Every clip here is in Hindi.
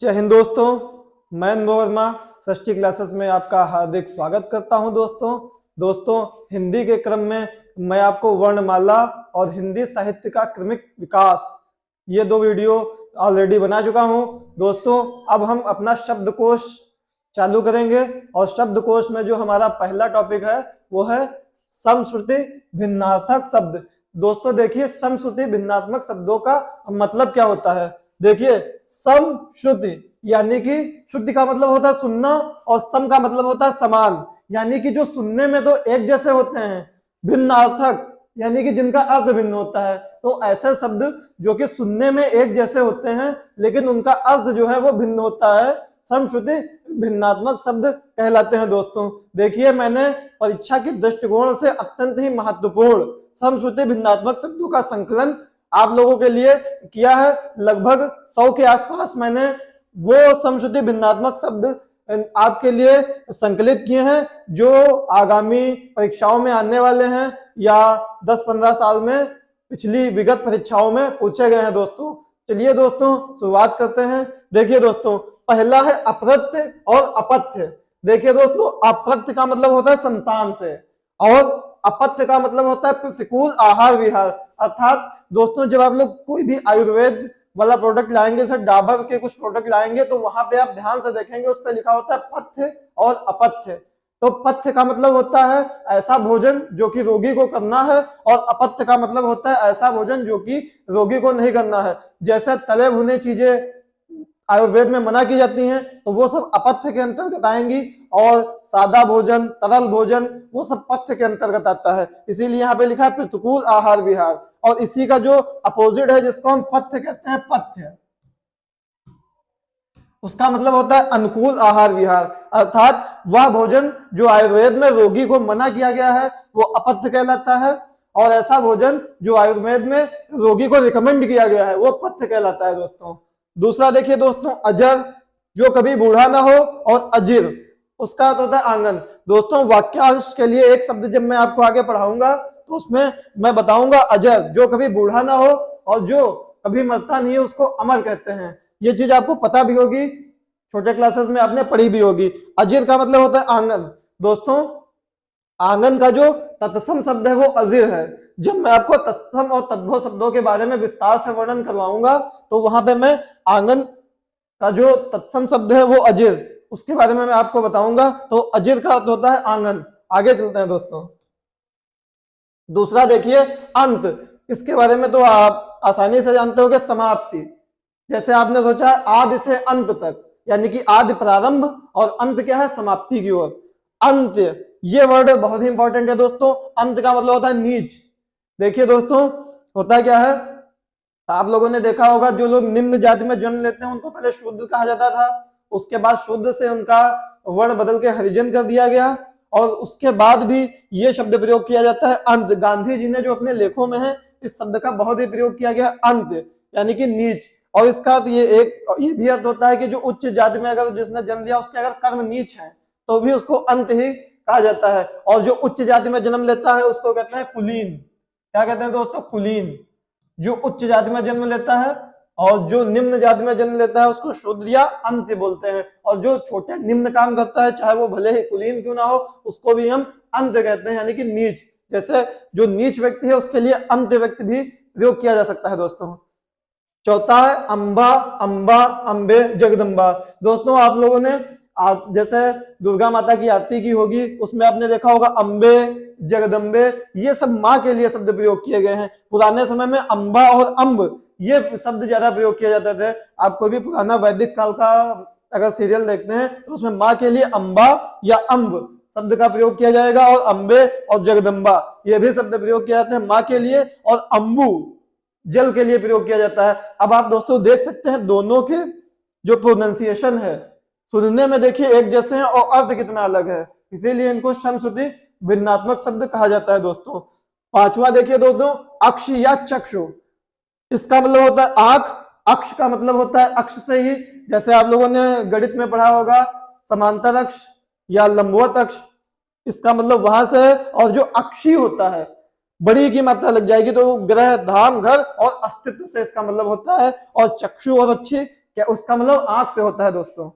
जय हिंद दोस्तों। मैं अनुभव वर्मा षष्ठी क्लासेस में आपका हार्दिक स्वागत करता हूं। दोस्तों हिंदी के क्रम में मैं आपको वर्णमाला और हिंदी साहित्य का क्रमिक विकास ये दो वीडियो ऑलरेडी बना चुका हूं। दोस्तों अब हम अपना शब्दकोश चालू करेंगे और शब्दकोश में जो हमारा पहला टॉपिक है वो है समश्रुति भिन्नार्थक शब्द। दोस्तों देखिए, समश्रुति भिन्नात्मक शब्दों का मतलब क्या होता है। देखिए, सम श्रुति यानी कि श्रुति का मतलब होता है सुनना और सम का मतलब होता है समान, यानी कि जो सुनने में तो एक जैसे होते हैं। भिन्नार्थक यानी कि जिनका अर्थ भिन्न होता है। तो ऐसे शब्द जो कि सुनने में एक जैसे होते हैं लेकिन उनका अर्थ जो है वो भिन्न होता है, समश्रुति भिन्नात्मक शब्द कहलाते हैं। दोस्तों देखिए, मैंने परीक्षा के दृष्टिकोण से अत्यंत ही महत्वपूर्ण समश्रुति भिन्नात्मक शब्दों का संकलन आप लोगों के लिए किया है। लगभग 100 के आसपास मैंने वो समश्रुति भिन्नात्मक शब्द आपके लिए संकलित किए हैं जो आगामी परीक्षाओं में आने वाले हैं या 10-15 साल में पिछली विगत परीक्षाओं में पूछे गए हैं। दोस्तों चलिए दोस्तों शुरुआत करते हैं। देखिए दोस्तों, पहला है अप्रत्य और अपथ्य। देखिए दोस्तों, अप्रत्य का मतलब होता है संतान से और अपथ्य का मतलब होता है प्रतिकूल आहार विहार। अर्थात दोस्तों जब आप लोग कोई भी आयुर्वेद वाला प्रोडक्ट लाएंगे, जैसे डाबर के कुछ प्रोडक्ट लाएंगे, तो वहां पे आप ध्यान से देखेंगे उस पर लिखा होता है पथ्य और अपथ्य। तो पथ्य का मतलब होता है ऐसा भोजन जो कि रोगी को करना है और अपथ्य का मतलब होता है ऐसा भोजन जो कि रोगी को नहीं करना है। जैसे तले भुने चीजें आयुर्वेद में मना की जाती हैं तो वो सब अपथ्य के अंतर्गत आएंगी और सादा भोजन, तरल भोजन वो सब पथ्य के अंतर्गत आता है। इसीलिए यहाँ पे लिखा है प्रतिकूल आहार विहार। और इसी का जो अपोजिट है जिसको हम पथ्य कहते हैं, पथ्य, उसका मतलब होता है अनुकूल आहार विहार। अर्थात वह भोजन जो आयुर्वेद में रोगी को मना किया गया है वो अपथ्य कहलाता है और ऐसा भोजन जो आयुर्वेद में रोगी को रिकमेंड किया गया है वो पथ्य कहलाता है। दोस्तों दूसरा देखिए दोस्तों, अजर जो कभी बूढ़ा ना हो, और अजिर उसका अर्थ होता है आंगन। दोस्तों वाक्यांश के लिए एक शब्द जब मैं आपको आगे पढ़ाऊंगा तो उसमें मैं बताऊंगा अजर जो कभी बूढ़ा ना हो और जो कभी मरता नहीं है उसको अमर कहते हैं। ये चीज आपको पता भी होगी, छोटे क्लासेस में आपने पढ़ी भी होगी। अजिर का मतलब होता है आंगन। दोस्तों आंगन का जो तत्सम शब्द है वो अजिर है। जब मैं आपको तत्सम और तद्भव शब्दों के बारे में विस्तार से वर्णन करवाऊंगा तो वहां पे मैं आंगन का जो तत्सम शब्द है वो अजिर, उसके बारे में मैं आपको बताऊंगा। तो अजिर का अर्थ होता है आंगन। आगे चलते हैं दोस्तों। दूसरा देखिए अंत, इसके बारे में तो आप आसानी से जानते हो कि समाप्ति। जैसे आपने सोचा आदि से अंत तक, यानी कि आदि प्रारंभ और अंत क्या है, समाप्ति की ओर। अंत ये वर्ड बहुत ही इंपॉर्टेंट है दोस्तों। अंत का मतलब होता है नीच। देखिए दोस्तों होता क्या है, आप लोगों ने देखा होगा जो लोग निम्न जाति में जन्म लेते हैं उनको पहले शूद्र कहा जाता था, उसके बाद शूद्र से उनका वर्ण बदल के हरिजन कर दिया गया और उसके बाद भी ये शब्द प्रयोग किया जाता है अंत। गांधी जी ने जो अपने लेखों में है इस शब्द का बहुत ही प्रयोग किया गया अंत, यानी कि नीच। और इसका ये भी अर्थ होता है कि जो उच्च जाति में अगर जिसने जन्म लिया उसके अगर कर्म नीच है तो भी उसको अंत ही कहा जाता है। और जो उच्च जाति में जन्म लेता है उसको कहते हैं कुलीन। क्या कहते हैं दोस्तों, कुलीन। जो उच्च जाति में जन्म लेता है और जो निम्न जाति में जन्म लेता है उसको शूद्र या अंत्य बोलते हैं। और जो छोटे निम्न काम करता है चाहे वो भले ही कुलीन क्यों ना हो उसको भी हम अंत्य कहते हैं, यानी कि नीच। जैसे जो नीच व्यक्ति है उसके लिए अंत्य व्यक्ति भी प्रयोग किया जा सकता है। दोस्तों चौथा है अंबा, अंबा, अंबे, जगदम्बा। दोस्तों आप लोगों ने जैसे दुर्गा माता की आरती की होगी उसमें आपने देखा होगा अंबे, जगदम्बे, ये सब माँ के लिए शब्द प्रयोग किए गए हैं। पुराने समय में अंबा और अंब ये शब्द ज्यादा प्रयोग किए जाते थे। आप कोई भी पुराना वैदिक काल का अगर सीरियल देखते हैं तो उसमें माँ के लिए अंबा या अंब शब्द का प्रयोग किया जाएगा और अंबे और जगदम्बा ये भी शब्द प्रयोग किए जाते हैं माँ के लिए, और अंबु जल के लिए प्रयोग किया जाता है। अब आप दोस्तों देख सकते हैं दोनों के जो प्रोनाउंसिएशन है सुनने में देखिए एक जैसे हैं और अर्थ कितना अलग है, इसीलिए इनको समश्रुति भिन्नात्मक शब्द कहा जाता है। दोस्तों पांचवा देखिए दोस्तों, अक्ष या चक्षु। इसका मतलब होता है आंख, अक्ष का मतलब होता है अक्ष से ही, जैसे आप लोगों ने गणित में पढ़ा होगा समांतर अक्ष या लंबवत अक्ष, इसका मतलब वहां से है। और जो अक्षी होता है बड़ी की मात्रा लग जाएगी तो ग्रह, धाम, घर और अस्तित्व से इसका मतलब होता है। और चक्षु और अक्षी क्या उसका मतलब आंख से होता है दोस्तों।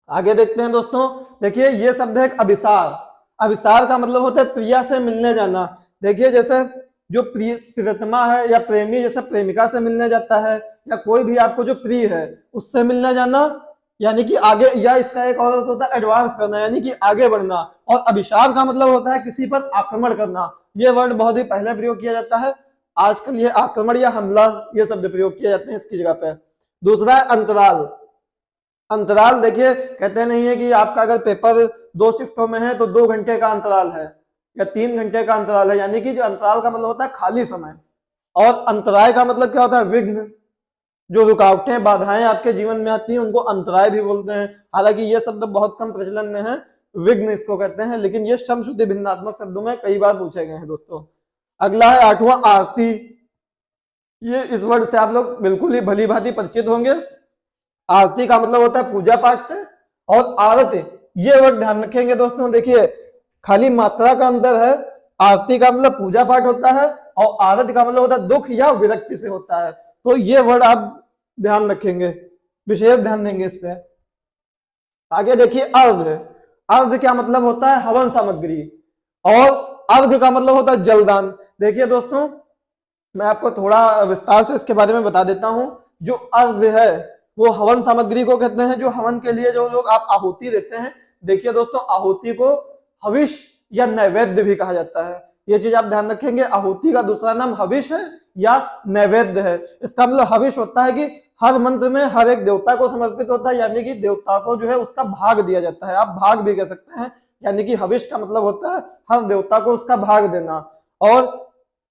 आगे देखते हैं दोस्तों, देखिए ये शब्द है अभिसार। अभिसार का मतलब होता है प्रिया से मिलने जाना। देखिए जैसे जो प्रियतमा है या प्रेमी जैसे प्रेमिका से मिलने जाता है, या कोई भी आपको जो प्रिय है उससे मिलने जाना, यानी कि आगे, या इसका एक और अर्थ होता है एडवांस करना, यानी कि आगे बढ़ना। और अभिसार का मतलब होता है किसी पर आक्रमण करना। ये वर्ड बहुत ही पहले प्रयोग किया जाता है, आजकल ये आक्रमण या हमला ये शब्द प्रयोग किए जाते हैं इसकी जगह पे। दूसरा है अंतराल। अंतराल देखिए कहते नहीं है कि आपका अगर पेपर 2 शिफ्टों में है तो 2 घंटे का अंतराल है या 3 घंटे का अंतराल है, यानी कि जो अंतराल का मतलब होता है खाली समय। और अंतराय का मतलब क्या होता है, विघ्न। जो रुकावटें बाधाएं आपके जीवन में आती हैं उनको अंतराय भी बोलते हैं। हालांकि ये शब्द बहुत कम प्रचलन में है, विघ्न इसको कहते हैं, लेकिन ये समश्रुति भिन्नात्मक शब्दों में कई बार पूछे गए हैं दोस्तों। अगला है 8वां आरती। ये इस वर्ड से आप लोग बिल्कुल ही भली भांति परिचित होंगे। आरती का मतलब होता है पूजा पाठ से, और आरती ये वर्ड ध्यान रखेंगे दोस्तों। देखिए खाली मात्रा का अंतर है, आरती का मतलब पूजा पाठ होता है और आरती का मतलब होता है दुख या विरक्ति से होता है। तो ये वर्ड आप ध्यान रखेंगे, विशेष ध्यान देंगे इस पे। आगे देखिए अर्घ। अर्घ क्या मतलब होता है, हवन सामग्री। और अर्घ का मतलब होता है जलदान। देखिए दोस्तों मैं आपको थोड़ा विस्तार से इसके बारे में बता देता हूं। जो अर्घ है वो हवन सामग्री को कहते हैं, जो हवन के लिए जो लोग आप आहुति देते हैं। देखिए दोस्तों आहुति को हविष या नैवेद्य भी कहा जाता है, ये चीज आप ध्यान रखेंगे। आहुति का दूसरा नाम हविष है या नैवेद्य है। इसका मतलब हविष होता है कि हर मंत्र में हर एक देवता को समर्पित होता है, यानी कि देवता को जो है उसका भाग दिया जाता है, आप भाग भी कह सकते हैं। यानी कि हविष का मतलब होता है हर देवता को उसका भाग देना। और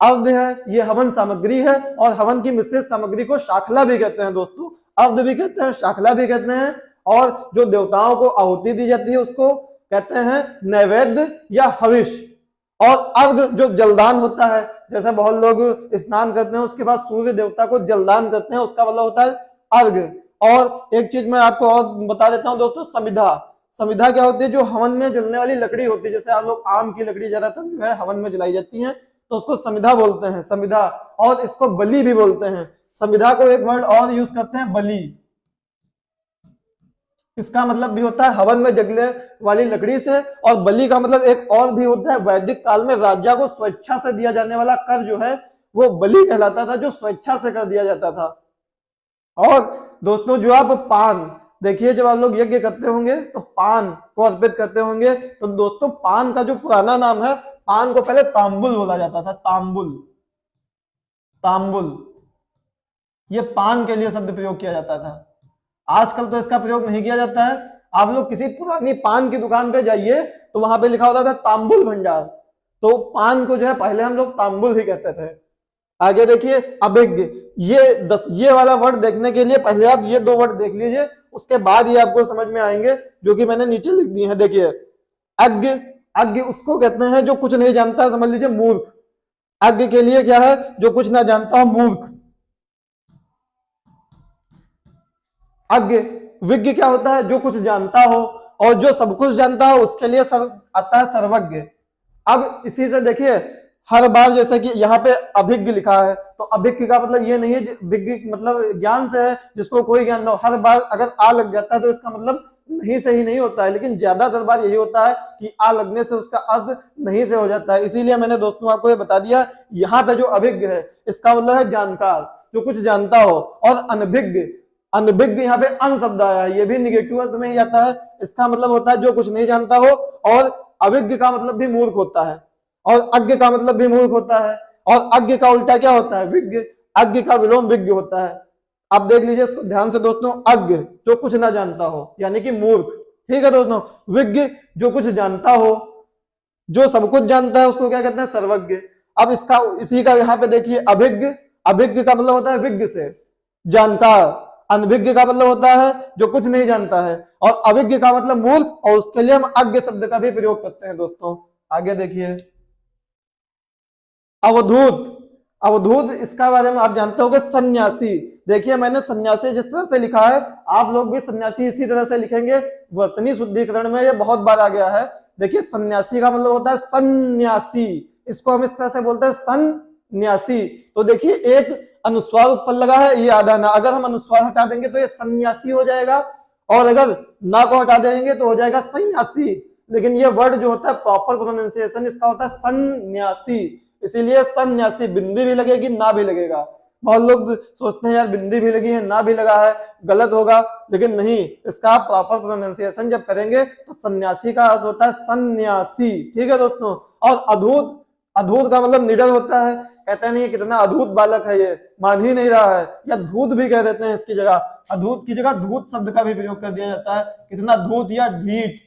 अर्घ है ये हवन सामग्री है, और हवन की मिश्रित सामग्री को शाखला भी कहते हैं दोस्तों। अर्घ भी कहते हैं, शाखला भी कहते हैं। और जो देवताओं को आहुति दी जाती है उसको कहते हैं नैवेद्य या हविष। और अर्घ जो जलदान होता है, जैसे बहुत लोग स्नान करते हैं उसके बाद सूर्य देवता को जलदान करते हैं, उसका मतलब होता है अर्घ। और एक चीज मैं आपको और बता देता हूं दोस्तों, समिधा। समिधा क्या होती है, जो हवन में जलने वाली लकड़ी होती है। जैसे आप लोग आम की लकड़ी ज्यादातर जो है हवन में जलाई जाती है, तो उसको समिधा बोलते हैं, समिधा। और इसको बलि भी बोलते हैं। समिधा को एक वर्ड और यूज करते हैं, बलि। इसका मतलब भी होता है हवन में जगने वाली लकड़ी से। और बलि का मतलब एक और भी होता है, वैदिक काल में राजा को स्वेच्छा से दिया जाने वाला कर जो है वो बलि कहलाता था, जो स्वेच्छा से कर दिया जाता था। और दोस्तों जो आप पान, देखिए जब आप लोग यज्ञ करते होंगे तो पान को अर्पित करते होंगे, तो दोस्तों पान का जो पुराना नाम है, पान को पहले तांबुल बोला जाता था, तांबुल। तांबुल ये पान के लिए शब्द प्रयोग किया जाता था। आजकल तो इसका प्रयोग नहीं किया जाता है। आप लोग किसी पुरानी पान की दुकान पे जाइए तो वहां पे लिखा होता था तांबुल भंडार। तो पान को जो है पहले हम लोग तांबुल ही कहते थे। आगे देखिए अभिज्ञ। ये वाला वर्ड देखने के लिए पहले आप ये 2 वर्ड देख लीजिए, उसके बाद ये आपको समझ में आएंगे, जो कि मैंने नीचे लिख दिए हैं। देखिए अज्ञ। अज्ञ उसको कहते हैं जो कुछ नहीं जानता, समझ लीजिए मूर्ख। अज्ञ के लिए क्या है, जो कुछ ना जानता हो, मूर्ख। अज्ञ। विज्ञ क्या होता है, जो कुछ जानता हो, और जो सब कुछ जानता हो उसके लिए आता है सर्वज्ञ। अब इसी से देखिए हर बार जैसे कि यहाँ पे अभिज्ञ लिखा है, तो अभिज्ञ का मतलब ये नहीं है, विज्ञ मतलब ज्ञान से है, जिसको कोई ज्ञान ना हो। हर बार अगर आ लग जाता है तो इसका मतलब नहीं सही नहीं होता है, लेकिन ज्यादातर बार यही होता है कि आ लगने से उसका अर्थ नहीं से हो जाता है। इसीलिए मैंने दोस्तों आपको ये बता दिया, यहाँ पे जो अभिज्ञ है इसका मतलब है जानकार, जो कुछ जानता हो। और अनभिज्ञ, अनभिज्ञ यहाँ पे अन शब्द आया है, ये भी निगेटिव अर्थ में ही आता है। इसका मतलब होता है जो कुछ नहीं जानता हो। और अभिज्ञ का मतलब भी मूर्ख होता है, और अज्ञ का मतलब भी मूर्ख होता है। और अज्ञ का उल्टा क्या होता है, विज्ञ। अज्ञ का विलोम विज्ञ होता है। आप देख लीजिए इसको ध्यान से दोस्तों, अज्ञ जो कुछ ना जानता हो यानी कि मूर्ख, ठीक है दोस्तों। विज्ञ जो कुछ जानता हो, जो सब कुछ जानता है उसको क्या कहते हैं, सर्वज्ञ। अब इसका इसी का यहाँ पे देखिए अभिज्ञ। अभिज्ञ का मतलब होता है विज्ञ से, जानकार। अनभिज्ञ का मतलब होता है जो कुछ नहीं जानता है, और अभिज्ञ का मतलब मूर्ख, और उसके लिए हम अज्ञ शब्द का भी प्रयोग करते हैं दोस्तों। आगे देखिए अवधूत। अवधूत इसका बारे में आप जानते होंगे, सन्यासी। देखिए मैंने सन्यासी जिस तरह से लिखा है, आप लोग भी सन्यासी इसी तरह से लिखेंगे। वर्तनी शुद्धिकरण में ये बहुत बार आ गया है। देखिए सन्यासी का मतलब होता है सन्यासी, इसको हम इस तरह से बोलते हैं सन्यासी। तो देखिए एक अनुस्वार ऊपर लगा है, ये आधा ना, अगर हम अनुस्वार हटा देंगे तो ये सन्यासी हो जाएगा, और अगर ना को हटा देंगे तो हो जाएगा सन्यासी। लेकिन ये वर्ड जो होता है प्रॉपर प्रोनाउंसिएशन इसका होता है सन्यासी, इसीलिए सन्यासी। बिंदी भी लगेगी, ना भी लगेगा। बहुत लोग सोचते हैं यार बिंदी भी लगी है ना भी लगा है, गलत होगा, लेकिन नहीं, इसका आप प्रॉपर प्रोनाउंसिएशन जब करेंगे तो सन्यासी का अर्थ होता है सन्यासी। ठीक है दोस्तों। और अधूत, अधूत का मतलब निडर होता है। कहते नहीं कितना अधूत बालक है, ये मान ही नहीं रहा है, या धूत भी कह देते हैं इसकी जगह, अधूत की जगह धूत शब्द का भी प्रयोग कर दिया जाता है, कितना धूत या ढीठ,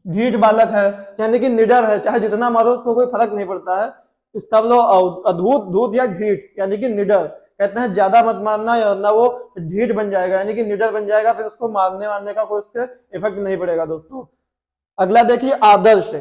ढीठ बालक है, यानी कि निडर है, चाहे जितना मारो उसको कोई फर्क नहीं पड़ता है। इसका मतलब अधूत, धूत या ढीठ यानी कि निडर। कहते हैं ज्यादा मत मारना वरना वो ढीठ बन जाएगा, यानी कि निडर बन जाएगा, फिर उसको मारने वारने का कोई उसके इफेक्ट नहीं पड़ेगा दोस्तों। अगला देखिए आदर्श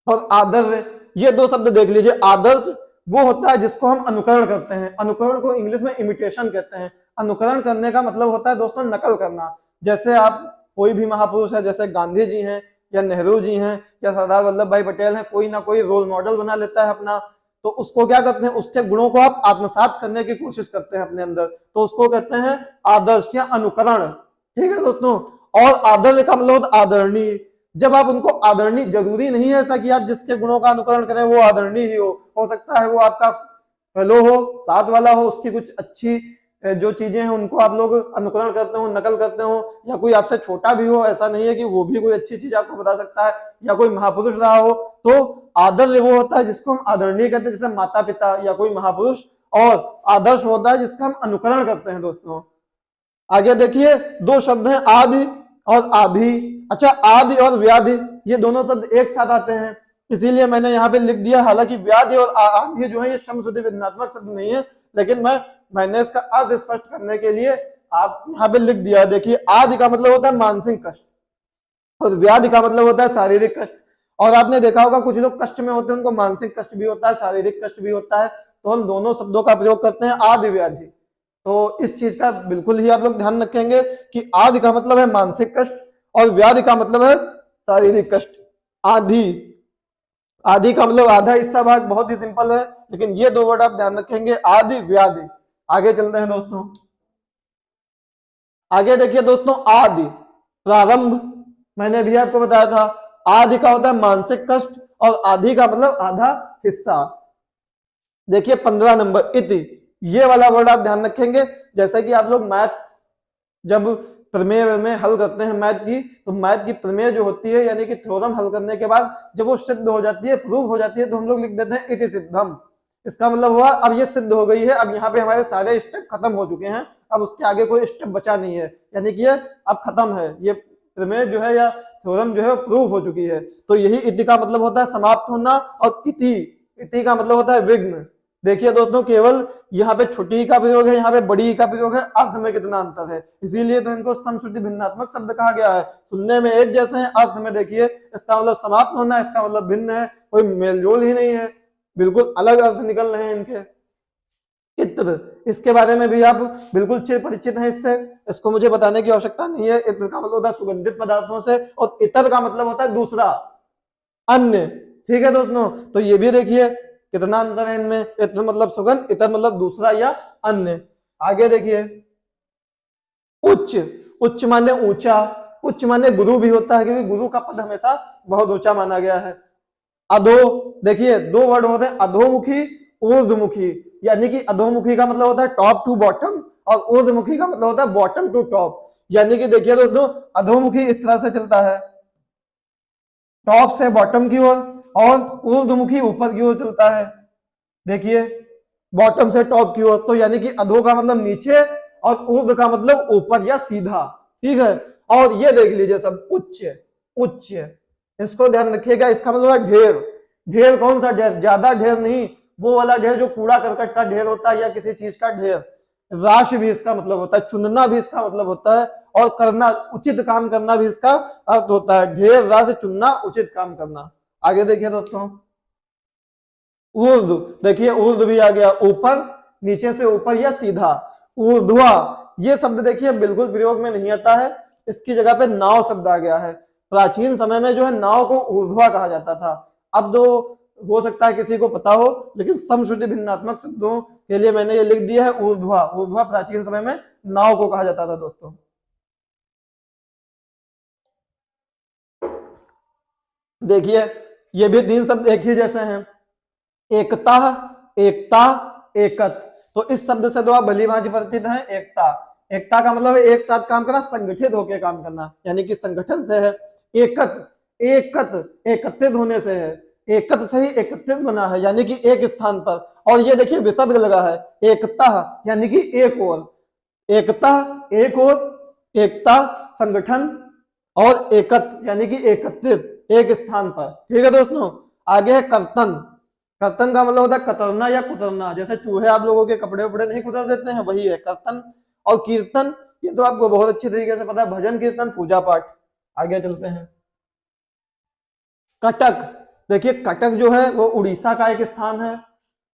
और आदर्श, ये दो शब्द देख लीजिए। आदर्श वो होता है जिसको हम अनुकरण करते हैं, अनुकरण को इंग्लिश में इमिटेशन कहते हैं। अनुकरण करने का मतलब होता है दोस्तों नकल करना। जैसे आप कोई भी महापुरुष है, जैसे गांधी जी हैं या नेहरू जी हैं या सरदार वल्लभ भाई पटेल हैं, कोई ना कोई रोल मॉडल बना लेता है अपना, तो उसको क्या करते हैं, उसके गुणों को आप आत्मसात करने की कोशिश करते हैं अपने अंदर, तो उसको कहते हैं आदर्श या अनुकरण। ठीक है दोस्तों। और आदर्श का मतलब आदरणीय। जब आप उनको आदरणीय, जरूरी नहीं है ऐसा कि आप जिसके गुणों का अनुकरण करें वो आदरणीय ही हो सकता है वो आपका फेलो हो, साथ वाला हो, उसकी कुछ अच्छी जो चीजें हैं उनको आप लोग अनुकरण करते हो, नकल करते हो, या कोई आपसे छोटा भी हो, ऐसा नहीं है कि वो भी कोई अच्छी चीज आपको बता सकता है, या कोई महापुरुष रहा हो। तो आदर्श वो होता है जिसको हम आदरणीय कहते हैं, जैसे माता पिता या कोई महापुरुष, और आदर्श होता है जिसका हम अनुकरण करते हैं दोस्तों। आगे देखिए दो शब्द हैं आदि और आधि। अच्छा, आदि और व्याधि ये दोनों शब्द एक साथ आते हैं, इसीलिए मैंने यहाँ पे लिख दिया। हालांकि व्याधि और आधि जो है ये शब्द भिन्नात्मक शब्द नहीं है, लेकिन मैंने इसका अर्थ स्पष्ट करने के लिए आप यहाँ पे लिख दिया। देखिए आदि का मतलब होता है मानसिक कष्ट और व्याधि का मतलब होता है शारीरिक कष्ट। और आपने देखा होगा कुछ लोग कष्ट में होते हैं, उनको मानसिक कष्ट भी होता है, शारीरिक कष्ट भी होता है, तो हम दोनों शब्दों का प्रयोग करते हैं आदि व्याधि। तो इस चीज का बिल्कुल ही आप लोग ध्यान रखेंगे कि आदि का मतलब है मानसिक कष्ट और व्याधि का मतलब है शारीरिक कष्ट। आदि, आदि का मतलब आधा हिस्सा भाग, बहुत ही सिंपल है, लेकिन ये दो वर्ड आप ध्यान रखेंगे आदि व्याधि। आगे चलते हैं दोस्तों। आगे देखिए दोस्तों आदि प्रारंभ, मैंने भी आपको बताया था आदि का होता है मानसिक कष्ट और आदि का मतलब आधा हिस्सा। देखिए 15 नंबर इति, ये वाला वर्ड आप ध्यान रखेंगे। जैसे कि आप लोग मैथ जब प्रमेय में हल करते हैं मैथ की, तो मैथ की प्रमेय जो होती है यानी कि थ्योरम हल करने के बाद जब वो सिद्ध हो जाती है, प्रूव हो जाती है, तो हम लोग लिख देते हैं इति सिद्धम। इसका मतलब हुआ अब ये सिद्ध हो गई है, अब यहाँ पे हमारे सारे स्टेप खत्म हो चुके हैं, अब उसके आगे कोई स्टेप बचा नहीं है, यानी कि ये अब खत्म है, ये प्रमेय जो है या थ्योरम जो है प्रूव हो चुकी है। तो यही इति का मतलब होता है समाप्त होना, और इति का मतलब होता है विघ्न। देखिए दोस्तों केवल यहाँ पे छोटी का प्रयोग है, यहाँ पे बड़ी का प्रयोग है, अर्थ में कितना अंतर है, इसीलिए तो इनको समश्रुति भिन्नात्मक शब्द कहा गया है। सुनने में एक जैसे हैं, अर्थ में देखिए इसका मतलब समाप्त होना, इसका मतलब भिन्न है, कोई मेलजोल ही नहीं है, बिल्कुल अलग अर्थ निकल रहे हैं इनके। इत्र, इसके बारे में भी आप बिल्कुल परिचित हैं इससे, इसको मुझे बताने की आवश्यकता नहीं है। इत्र का मतलब होता है सुगंधित पदार्थों से, और इतर का मतलब होता है दूसरा, अन्य। ठीक है दोस्तों, तो ये भी देखिए कितना अंतर है इनमें। इत्र मतलब सुगंध, इतर मतलब दूसरा या अन्य। आगे देखिए उच्च, उच्च माने ऊंचा, उच्च माने गुरु भी होता है, क्योंकि गुरु का पद हमेशा बहुत ऊंचा माना गया है। अधो, देखिए दो वर्ड होते हैं अधोमुखी ऊर्ध्वमुखी, यानी कि अधोमुखी का मतलब होता है टॉप टू बॉटम और ऊर्ध्वमुखी का मतलब होता है बॉटम टू टॉप। यानी कि देखिए दोस्तों अधोमुखी इस तरह से चलता है, टॉप से बॉटम की ओर, और ऊर्ध्वमुखी ऊपर की ओर चलता है। देखिए बॉटम से टॉप की ओर, तो यानी कि अधो का मतलब नीचे और ऊर्ध्व का मतलब ऊपर या सीधा। ठीक है, और ये देख लीजिए सब उच्च, उच्च, इसको ध्यान रखिएगा, इसका मतलब है ढेर। ढेर कौन सा ढेर, ज्यादा ढेर नहीं, वो वाला ढेर जो कूड़ा करकट का ढेर होता है या किसी चीज का ढेर। राशि भी इसका मतलब होता है, चुनना भी इसका मतलब होता है, और करना, उचित काम करना भी इसका अर्थ होता है। ढेर, राशि, चुनना, उचित काम करना। आगे देखिए दोस्तों ऊर्ध्व, देखिए ऊर्ध्व भी आ गया, ऊपर, नीचे से ऊपर या सीधा। ऊर्ध्वा, ये शब्द देखिए बिल्कुल प्रयोग में नहीं आता है, इसकी जगह पे नाव शब्द आ गया है। प्राचीन समय में जो है नाव को ऊर्ध्वा कहा जाता था, अब जो हो सकता है किसी को पता हो, लेकिन समश्रुति भिन्नात्मक शब्दों के लिए मैंने ये लिख दिया है ऊर्ध्वा। ऊर्ध्वा प्राचीन समय में नाव को कहा जाता था दोस्तों। देखिए ये भी 3 शब्द एक ही जैसे हैं, एकता, एकता, एकत। तो इस शब्द से तो आप भली भांति परिचित हैं। एकता, एकता का मतलब एक साथ काम करना, संगठित होकर काम करना, यानी कि संगठन से है। एकत, एकत एकत्रित होने से है, एकत से ही एकत्रित बना है, यानी कि एक स्थान पर। और ये देखिए विसर्ग लगा है, एकता यानी कि एक और, एकता एक और, एकता संगठन, और एकत यानी कि एकत्रित एक स्थान पर। ठीक है दोस्तों। आगे है कर्तन। कर्तन का मतलब होता है कतरना या कुतरना, जैसे चूहे आप लोगों के कपड़े उपड़े नहीं कुतर देते हैं, वही है कर्तन। और कीर्तन, ये तो आपको बहुत अच्छी तरीके से पता है, भजन कीर्तन पूजा पाठ। आगे चलते हैं। कटक, देखिए कटक जो है वो उड़ीसा का एक स्थान है,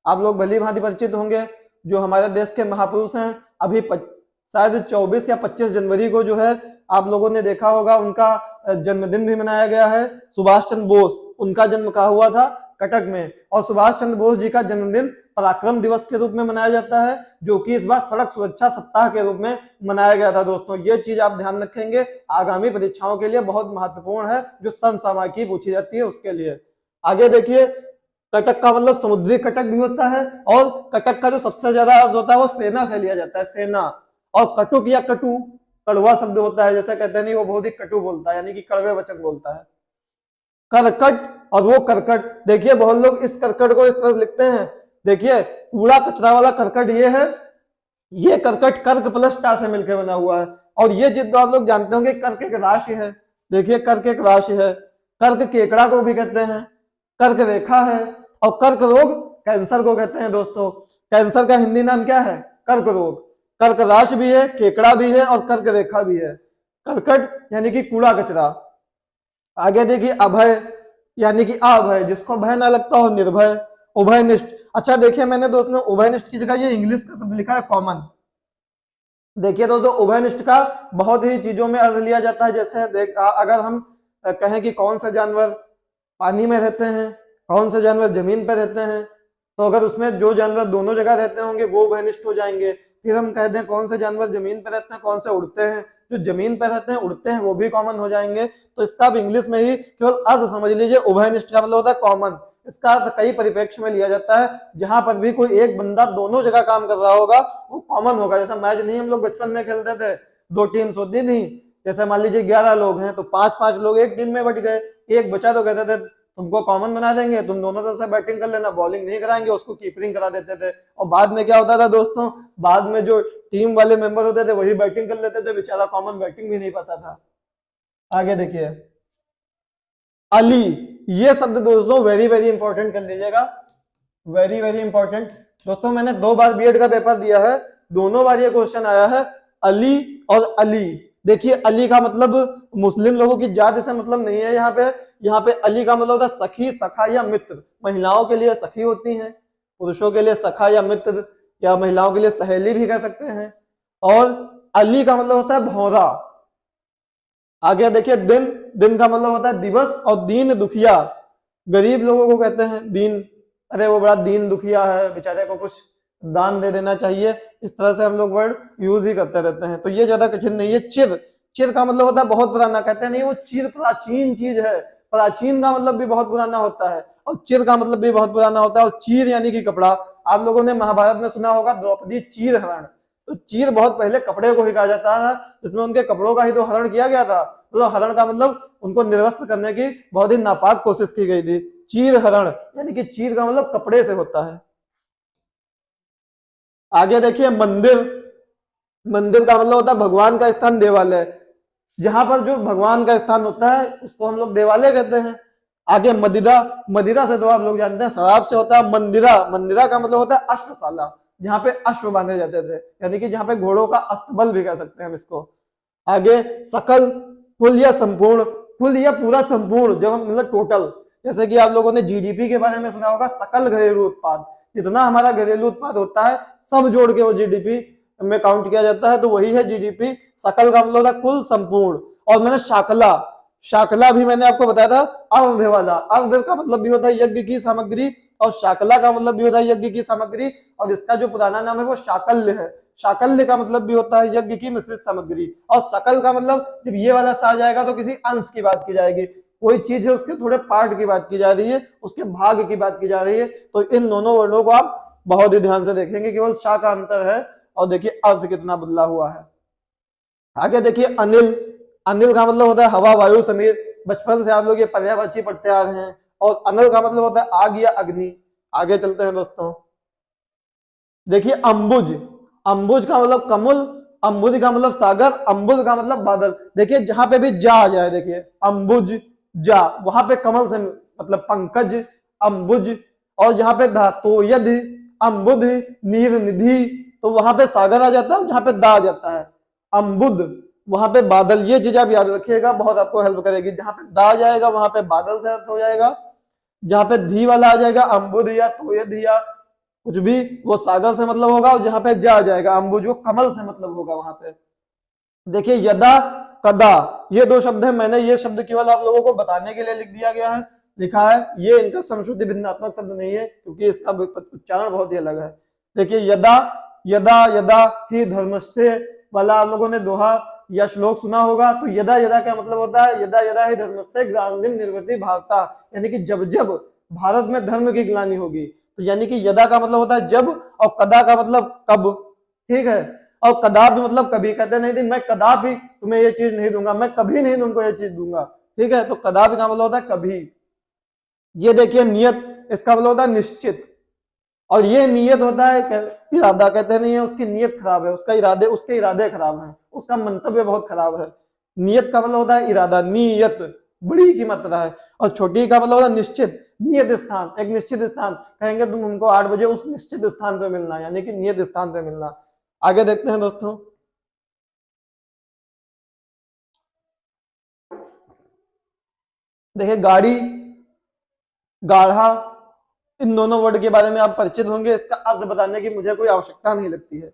आप लोग भली भांति परिचित होंगे। जो हमारे देश के महापुरुष हैं, अभी शायद 24 या 25 जनवरी को जो है आप लोगों ने देखा होगा उनका जन्मदिन भी मनाया गया है। सुभाष चंद्र बोस, उनका जन्म कहाँ हुआ था? कटक में। और सुभाष चंद्र बोस जी का जन्मदिन पराक्रम दिवस के रूप में मनाया जाता है, जो कि इस बार सड़क सुरक्षा सप्ताह के रूप में मनाया गया था दोस्तों। ये चीज आप ध्यान रखेंगे, आगामी परीक्षाओं के लिए बहुत महत्वपूर्ण है, जो समसामयिकी पूछी जाती है उसके लिए। आगे देखिए, कटक का मतलब समुद्री कटक भी होता है, और कटक का जो सबसे ज्यादा अर्थ होता है वो सेना से लिया जाता है, सेना। और कटुक या कटु कड़वा शब्द होता है, जैसे कहते नहीं वो बहुत ही कटु बोलता है, यानी कि कड़वे वचन बोलता है। करकट, और वो करकट, देखिए बहुत लोग इस करकट को इस तरह लिखते हैं, देखिए कूड़ा कचरा वाला करकट ये है, ये करकट कर्क प्लस टा से मिलकर बना हुआ है। और ये जिद आप लोग जानते होंगे, कर्क एक राशि है, देखिए कर्क एक राशि है। कर्क केकड़ा को भी कहते हैं, कर्क रेखा है, और कर्क रोग कैंसर को कहते हैं दोस्तों। कैंसर का हिंदी नाम क्या है? कर्क रोग। कर्क राशि भी है, केकड़ा भी है, और कर्क रेखा भी है। करकट यानी कि कूड़ा कचरा। आगे देखिए अभय, यानी कि अभय, जिसको भय ना लगता हो, निर्भय। उभयनिष्ठ, अच्छा देखिए मैंने दोस्तों उभयनिष्ठ की जगह ये इंग्लिश का शब्द लिखा है कॉमन। देखिए दोस्तों उभयनिष्ठ का बहुत ही चीजों में अर्थ लिया जाता है। जैसे अगर हम कहें कि कौन से जानवर पानी में रहते हैं, कौन से जानवर जमीन पर रहते हैं, तो अगर उसमें जो जानवर दोनों जगह रहते होंगे वो उभयनिष्ठ हो जाएंगे। फिर हम कहते हैं कौन से जानवर जमीन पर रहते हैं, कौन से उड़ते हैं, जो जमीन पर रहते हैं उड़ते हैं वो भी कॉमन हो जाएंगे। तो इसका आप इंग्लिश में ही केवल अर्थ समझ लीजिए, उभयनिष्ठ का मतलब होता है कॉमन। इसका अर्थ कई परिप्रेक्ष्य में लिया जाता है, जहां पर भी कोई एक बंदा दोनों जगह काम कर रहा होगा वो कॉमन होगा। जैसा मैच नहीं हम लोग बचपन में खेलते थे, 2 टीम्स होती थी, जैसे मान लीजिए 11 लोग हैं तो 5-5 लोग एक टीम में बट गए, एक बचा तो कहते थे तुमको कॉमन बना देंगे, तुम दोनों तरफ से बैटिंग कर लेना, बॉलिंग नहीं कराएंगे, उसको कीपरिंग करा देते थे। और बाद में क्या होता था दोस्तों, बाद में जो टीम वाले मेंबर होते थे वही बैटिंग कर लेते थे, बेचारा कॉमन बैटिंग भी नहीं पता था। आगे देखिए अली, ये शब्द दोस्तों वेरी वेरी इंपॉर्टेंट कर लीजिएगा, वेरी वेरी इंपॉर्टेंट। दोस्तों मैंने 2 बार बीएड का पेपर दिया है, दोनों बार ये क्वेश्चन आया है, अली और अली। देखिए अली का मतलब मुस्लिम लोगों की जात से मतलब नहीं है, यहाँ पे अली का मतलब होता है सखी, सखा या मित्र। महिलाओं के लिए सखी होती हैं, पुरुषों के लिए सखा या मित्र, या महिलाओं के लिए सहेली भी कह सकते हैं। और अली का मतलब होता है भौरा। आगे देखिए दिन, दिन का मतलब होता है दिवस, और दीन दुखिया, गरीब लोगों को कहते हैं दीन, अरे वो बड़ा दीन दुखिया है, बेचारे को कुछ दान दे देना चाहिए, इस तरह से हम लोग वर्ड यूज ही करते रहते हैं। तो ये ज्यादा कठिन नहीं है। चिर, चिर का मतलब होता है बहुत पुराना, कहते हैं नहीं वो चिर प्राचीन चीज है, प्राचीन का मतलब भी बहुत पुराना होता है, और चिर का मतलब भी बहुत पुराना होता है। और चीर यानी कि कपड़ा, आप लोगों ने महाभारत में सुना होगा द्रौपदी चीर हरण, तो चीर बहुत पहले कपड़े को ही कहा जाता था, जिसमें उनके कपड़ों का ही तो हरण किया गया था। तो हरण का मतलब उनको निर्वस्त्र करने की बहुत ही नापाक कोशिश की गई थी। चीर हरण यानी कि चीर का मतलब कपड़े से होता है। आगे देखिए मंदिर, मंदिर का मतलब होता है भगवान का स्थान, देवालय, जहां पर जो भगवान का स्थान होता है उसको हम लोग देवालय कहते हैं। आगे मदिरा, मदिरा से तो आप लोग जानते हैं शराब से होता है मंदिरा, मंदिरा का मतलब होता है अश्वशाला, जहां पे अश्व बांधे जाते थे, यानी कि जहां पे घोड़ों का अस्तबल भी कह सकते हैं हम इसको। आगे सकल, कुल या संपूर्ण, कुल या पूरा संपूर्ण, जब हम मतलब टोटल, जैसे कि आप लोगों ने जीडीपी के बारे में सुना होगा, सकल घरेलू उत्पाद, जितना हमारा घरेलू उत्पाद होता है सब जोड़ के वो जीडीपी में काउंट किया जाता है, तो वही है जीडीपी। सकल का मतलब होता है कुल, संपूर्ण। और मैंने शाकला, शाकला भी मैंने आपको बताया था अर्ध वाला, अर्ध का मतलब भी होता है यज्ञ की सामग्री और शाकला का मतलब भी होता है यज्ञ की सामग्री, और इसका जो पुराना नाम है वो शाकल्य है। शाकल्य का मतलब भी होता है यज्ञ की मिश्रित सामग्री, और शकल का मतलब जब ये वाला सा आ जाएगा तो किसी अंश की बात की जाएगी, कोई चीज है उसके थोड़े पार्ट की बात की जा रही है, उसके भाग की बात की जा रही है। तो इन दोनों वर्णों को आप बहुत ही ध्यान से देखेंगे, केवल शा का अंतर है, और देखिए अर्थ कितना बदला हुआ है। आगे देखिए अनिल, अनिल का मतलब होता है हवा वायु समीर, बचपन से आप लोग ये पर्यायवाची पढ़ते आ रहे हैं। और अनिल का मतलब होता है आग या अग्नि। आगे चलते हैं दोस्तों, देखिए अंबुज, अंबुज का मतलब कमल, अंबुज का मतलब सागर, अंबुज का मतलब बादल। देखिए जहां पे भी जा आ जाए, देखिए अंबुज जा, वहां पे कमल से मतलब पंकज अंबुज, और जहां पे धा तो यदि अंबुध नीर निधि, तो वहां पे सागर आ जाता है, जहां पे दा आ जाता है अंबुद, वहां पे बादल। ये चीज आप याद रखिएगा, बहुत आपको हेल्प करेगी। जहां पे दा आ जाएगा वहां पे बादल से अर्थ हो जाएगा, जहां पे धी वाला आ जाएगा अंबुद या तोयद या कुछ भी, वो सागर से मतलब होगा, और जहां पे जा आ जाएगा अंबुज, वो कमल से मतलब होगा वहां पे। देखिए यदा कदा, ये दो शब्द है, मैंने ये शब्द केवल आप लोगों को बताने के लिए लिख दिया गया है, लिखा है, ये इनका समश्रुति भिन्नात्मक शब्द नहीं है, क्योंकि इसका उच्चारण बहुत ही अलग है। देखिए यदा, यदा यदा ही धर्मस्य वाला आप लोगों ने दोहा या श्लोक सुना होगा, तो यदा यदा क्या मतलब होता है, यदा यदा ही धर्मस्य ग्लानिर्भवति निर्वृति भारता, यानी कि जब जब भारत में धर्म की ग्लानि होगी। तो यानी कि यदा का मतलब होता है जब, और कदा का मतलब कब, ठीक है। और कदापि मतलब कभी, कहते नहीं थी मैं कदापि तुम्हें ये चीज नहीं दूंगा, मैं कभी नहीं तुमको ये चीज दूंगा, ठीक है। तो कदापि का मतलब होता है कभी। ये देखिए नियत, इसका मतलब होता है निश्चित, और ये नियत होता है इरादा, कहते नहीं है उसकी नियत खराब है, उसका इरादे, उसके इरादे खराब हैं, उसका मंतव्य बहुत खराब है। नियत का मतलब होता है इरादा, नियत बड़ी की मात्रा है, और छोटी का मतलब होता है निश्चित, नियत स्थान, एक निश्चित स्थान, कहेंगे तुम हमको 8 बजे उस निश्चित स्थान पे मिलना, यानी कि नियत स्थान पे मिलना। आगे देखते हैं दोस्तों, देखिए गाड़ी, गाढ़ा, इन दोनों वर्ड के बारे में आप परिचित होंगे, इसका अर्थ बताने की मुझे कोई आवश्यकता नहीं लगती है।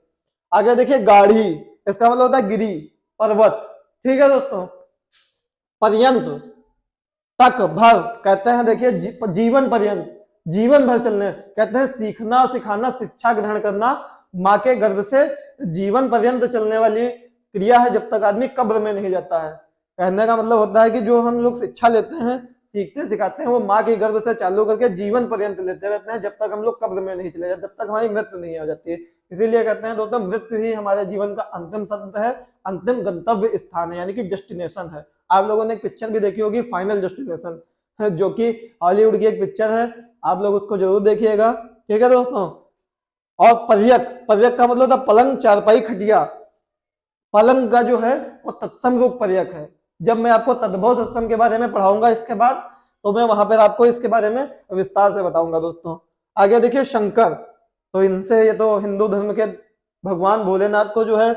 आगे देखिए गाढ़ी, इसका मतलब होता है गिरी, पर्वत, ठीक है दोस्तों। पर्यंत, तक, भर, कहते हैं देखिए जीवन पर्यंत, जीवन भर चलने, कहते हैं सीखना सिखाना शिक्षा ग्रहण करना, माँ के गर्भ से जीवन पर्यंत चलने वाली क्रिया है, जब तक आदमी कब्र में नहीं जाता है। कहने का मतलब होता है कि जो हम लोग शिक्षा लेते हैं, सीखते सिखाते हैं, वो माँ के गर्भ से चालू करके जीवन पर्यंत लेते रहते हैं, जब तक हम लोग कब्र में नहीं चले जाते, जब तक हमारी मृत्यु नहीं हो जाती है। इसीलिए कहते हैं दोस्तों, मृत्यु ही हमारे जीवन का अंतिम सत्य है, अंतिम गंतव्य स्थान है, यानी कि डेस्टिनेशन है। आप लोगों ने एक पिक्चर भी देखी होगी फाइनल डेस्टिनेशन, जो कि हॉलीवुड की एक पिक्चर है, आप लोग उसको जरूर देखिएगा, ठीक है दोस्तों। और पर्यक, पर्यक का मतलब होता है पलंग चारपाई खटिया, पलंग का जो है वो तत्सम रूप पर्यक है। जब मैं आपको तद्भव सत्सम के बारे में पढ़ाऊंगा इसके बाद, तो मैं वहां पर आपको इसके बारे में विस्तार से बताऊंगा दोस्तों। आगे देखिए शंकर, तो इनसे, ये तो हिंदू धर्म के भगवान भोलेनाथ को जो है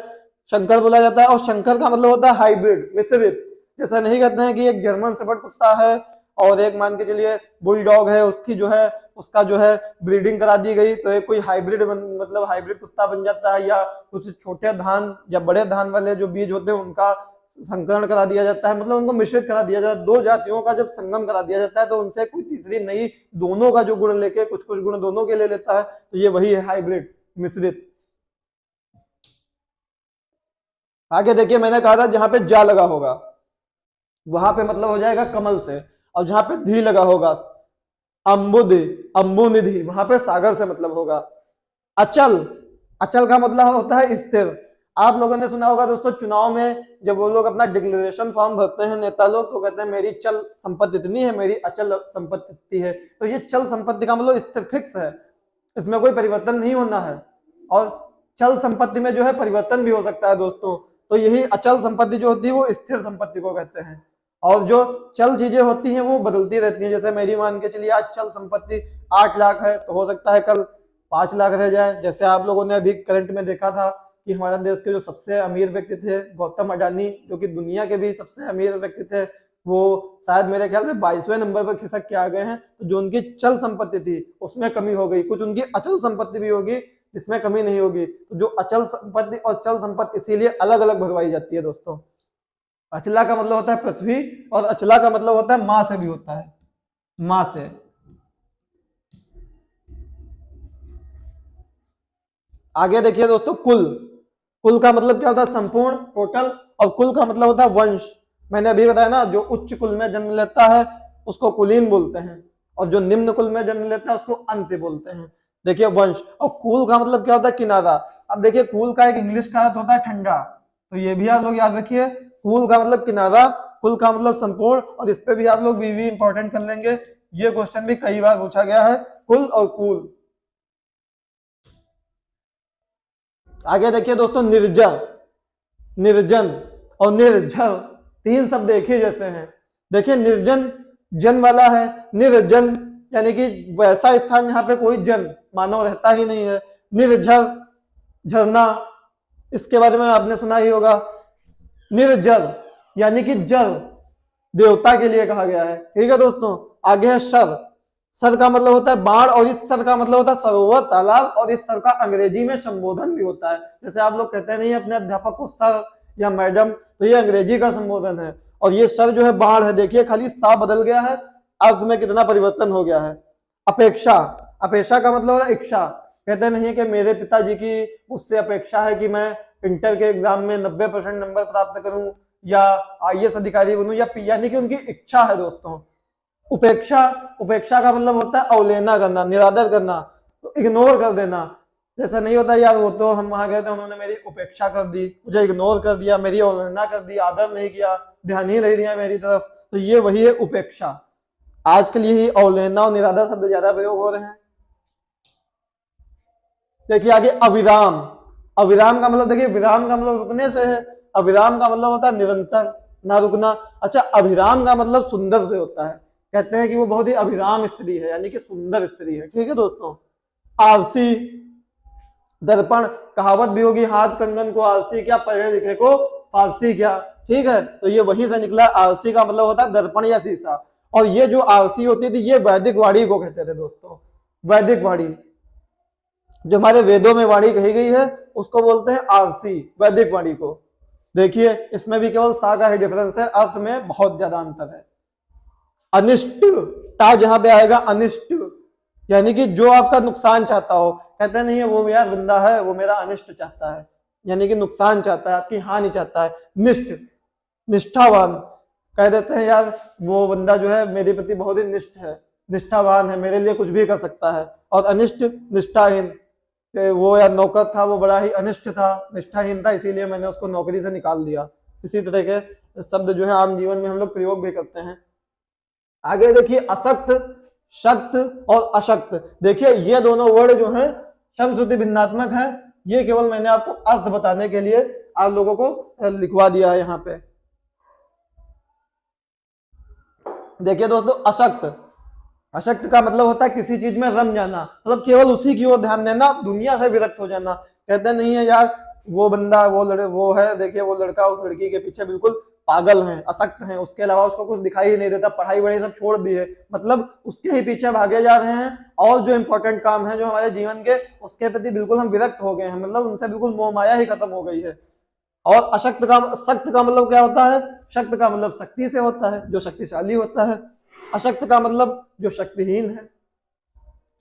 शंकर बोला जाता है, और शंकर का मतलब होता है हाइब्रिड, मिश्रित। जैसा नहीं कहते हैं कि एक जर्मन शेफर्ड कुत्ता है और एक मान के चलिए बुलडॉग है, उसकी जो है उसका जो है ब्रीडिंग करा दी गई, तो एक कोई हाइब्रिड मतलब हाइब्रिड कुत्ता बन जाता है, या कुछ छोटे धान या बड़े धान वाले जो बीज होते हैं उनका संकरण करा दिया जाता है, मतलब उनको मिश्रित करा दिया जाता है। दो जातियों का जब संगम करा दिया जाता है, तो उनसे कोई तीसरी नई दोनों का जो गुण लेके कुछ कुछ गुण दोनों के ले लेता है, तो ये वही है हाइब्रिड, मिश्रित। आगे देखिए मैंने कहा था जहां पे जा लगा होगा वहां पे मतलब हो जाएगा कमल से, और जहां पे धी लगा होगा अम्बुद, अम्बुनिधि, वहां पे सागर से मतलब होगा। अचल, अचल का मतलब होता है स्थिर। आप लोगों ने सुना होगा दोस्तों, चुनाव में जब वो लोग अपना डिक्लेरेशन फॉर्म भरते हैं नेता लोग, तो कहते हैं मेरी चल संपत्ति इतनी है, मेरी अचल संपत्ति इतनी है। तो ये चल संपत्ति का मतलब स्थिर, फिक्स है, इसमें कोई परिवर्तन नहीं होना है। और चल संपत्ति में जो है परिवर्तन भी हो सकता है दोस्तों, तो यही अचल संपत्ति जो होती है वो स्थिर संपत्ति को कहते हैं। और जो चल चीजें होती हैं वो बदलती रहती हैं, जैसे मेरी मान के चलिए आज चल संपत्ति 8 लाख है, तो हो सकता है कल 5 लाख रह जाए। जैसे आप लोगों ने अभी करंट में देखा था कि हमारे देश के जो सबसे अमीर व्यक्ति थे गौतम अडानी, जो कि दुनिया के भी सबसे अमीर व्यक्ति थे, वो शायद मेरे ख्याल से 22वें नंबर पर खिसक के आ गए हैं। तो जो उनकी चल संपत्ति थी उसमें कमी हो गई, कुछ उनकी अचल संपत्ति भी होगी जिसमें कमी नहीं होगी। तो जो अचल संपत्ति और चल संपत्ति इसीलिए अलग अलग भरवाई जाती है दोस्तों। अचला का मतलब होता है पृथ्वी, और अचला का मतलब होता है माँ से भी होता है, माँ से। आगे देखिए दोस्तों, कुल। कुल का मतलब क्या होता है? संपूर्ण, टोटल। और कुल का मतलब होता है वंश। मैंने अभी बताया ना, जो उच्च कुल में जन्म लेता है उसको कुलीन बोलते हैं, और जो निम्न कुल में जन्म लेता है उसको अंत्य बोलते हैं। देखिए वंश। और कुल का मतलब क्या होता है? किनारा। अब देखिए कुल का एक इंग्लिश का अर्थ होता है ठंडा, तो ये भी आप लोग याद रखिए। कुल का मतलब किनारा, कुल का मतलब संपूर्ण, और इस पे भी आप लोग भी इंपॉर्टेंट कर लेंगे। ये क्वेश्चन भी कई बार पूछा गया है, कुल और कुल। आगे देखिए दोस्तों, निर्जर, निर्जन और निर्जर, तीन शब्द एक ही जैसे हैं। देखिए निर्जन जन वाला है, निर्जन यानी कि वैसा स्थान जहां पे कोई जन मानव रहता ही नहीं है। निर्जर, झरना, इसके बारे में आपने सुना ही होगा। निर्जल यानी कि जल, देवता के लिए कहा गया है। ठीक है दोस्तों। आगे है सर। सर का मतलब होता है बाढ़, और इस सर का मतलब होता है सरोवर, तालाब, और इस सर का अंग्रेजी में संबोधन भी होता है। जैसे आप लोग कहते नहीं अपने अध्यापक को सर या मैडम, तो ये अंग्रेजी का संबोधन है। और ये सर जो है बाढ़ है, देखिए खाली सा बदल गया है, अर्थ में कितना परिवर्तन हो गया है। अपेक्षा, अपेक्षा का मतलब है इच्छा। कहते नहीं कि मेरे पिताजी की मुझसे अपेक्षा है कि मैं इंटर के एग्जाम में 90% नंबर प्राप्त करूं, या आईएएस अधिकारी बनूं, या यानी कि उनकी इच्छा है दोस्तों। उपेक्षा, उपेक्षा का मतलब होता है अवहेलना करना, निरादर करना, तो इग्नोर कर देना। जैसा नहीं होता यार, वो तो हम वहां गए थे, उन्होंने मेरी उपेक्षा कर दी, मुझे इग्नोर कर दिया, मेरी अवहेलना कर दी, आदर नहीं किया, ध्यान ही नहीं दिया मेरी तरफ, तो ये वही है उपेक्षा। आजकल यही अवहेलना और निरादर शब्द ज्यादा प्रयोग हो रहे हैं। देखिए आगे अविराम। अविराम का मतलब, देखिए विराम का मतलब रुकने से है, अविराम का मतलब होता है निरंतर, ना रुकना। अच्छा, अभिराम का मतलब सुंदर से होता है। कहते हैं कि वो बहुत ही अभिराम स्त्री है, यानी कि सुंदर स्त्री है। ठीक है दोस्तों। आलसी, दर्पण, कहावत भी होगी, हाथ कंगन को आलसी क्या, पढ़े लिखे को फारसी क्या। ठीक है, तो ये वहीं से निकला। आलसी का मतलब होता है दर्पण या शीशा। और ये जो आलसी होती थी, ये वैदिक वाणी को कहते थे दोस्तों। वैदिक वाणी, जो हमारे वेदों में वाणी कही गई है, उसको बोलते हैं आलसी, वैदिक वाणी को। देखिए इसमें भी केवल सा का ही डिफरेंस है, अर्थ में बहुत ज्यादा अंतर है। अनिष्ट, टा जहां पे आएगा अनिष्ट, यानी कि जो आपका नुकसान चाहता हो। कहते नहीं है वो यार बंदा है, वो मेरा अनिष्ट चाहता है, यानी कि नुकसान चाहता है, आपकी हानि चाहता है। निष्ठ, निष्ठावान, कह देते हैं यार वो बंदा जो है मेरे प्रति बहुत ही निष्ठ है, निष्ठावान है, मेरे लिए कुछ भी कर सकता है। और अनिष्ट, निष्ठाहीन, वो यार नौकर था, वो बड़ा ही अनिष्ट था, निष्ठाहीन था, इसीलिए मैंने उसको नौकरी से निकाल दिया। इसी तरह के शब्द जो है आम जीवन में हम लोग प्रयोग भी करते हैं। आगे देखिए अशक्त, शक्त और अशक्त। देखिए ये दोनों वर्ड जो हैं शब्द श्रुति भिन्नात्मक है। ये केवल मैंने आपको अर्थ बताने के लिए आप लोगों को लिखवा दिया है यहाँ पे। देखिए दोस्तों, अशक्त, अशक्त का मतलब होता है किसी चीज में रम जाना, मतलब केवल उसी की ओर ध्यान देना, दुनिया से विरक्त हो जाना। कहते नहीं है यार वो बंदा, वो है, देखिए वो लड़का उस लड़की के पीछे बिल्कुल पागल है, अशक्त है, उसके अलावा उसको कुछ दिखाई ही नहीं देता, पढ़ाई वढ़ाई सब छोड़ दी है, मतलब उसके ही पीछे भागे जा रहे हैं, और जो इंपॉर्टेंट काम है जो हमारे जीवन के, उसके प्रति बिल्कुल हम विरक्त हो गए हैं, मतलब उनसे बिल्कुल मोह माया ही खत्म हो गई है। और अशक्त का, शक्त का मतलब क्या होता है? शक्त का मतलब शक्ति से होता है, जो शक्तिशाली होता है। अशक्त का मतलब जो शक्तिहीन है।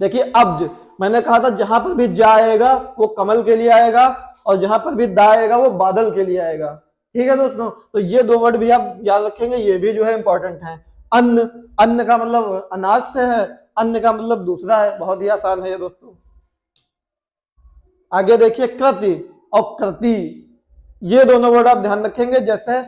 देखिए अब्ज, मैंने कहा था जहां पर भी जा आएगा वो कमल के लिए आएगा, और जहां पर भी दा आएगा वो बादल के लिए आएगा। ठीक है दोस्तों, तो ये दो वर्ड भी आप याद रखेंगे, ये भी जो है इंपॉर्टेंट है। अन्न, अन्न का मतलब अनाज से है, अन्न का मतलब दूसरा है, बहुत ही आसान है ये दोस्तों। आगे देखिए कृति और कृति, ये दोनों वर्ड आप ध्यान रखेंगे। जैसे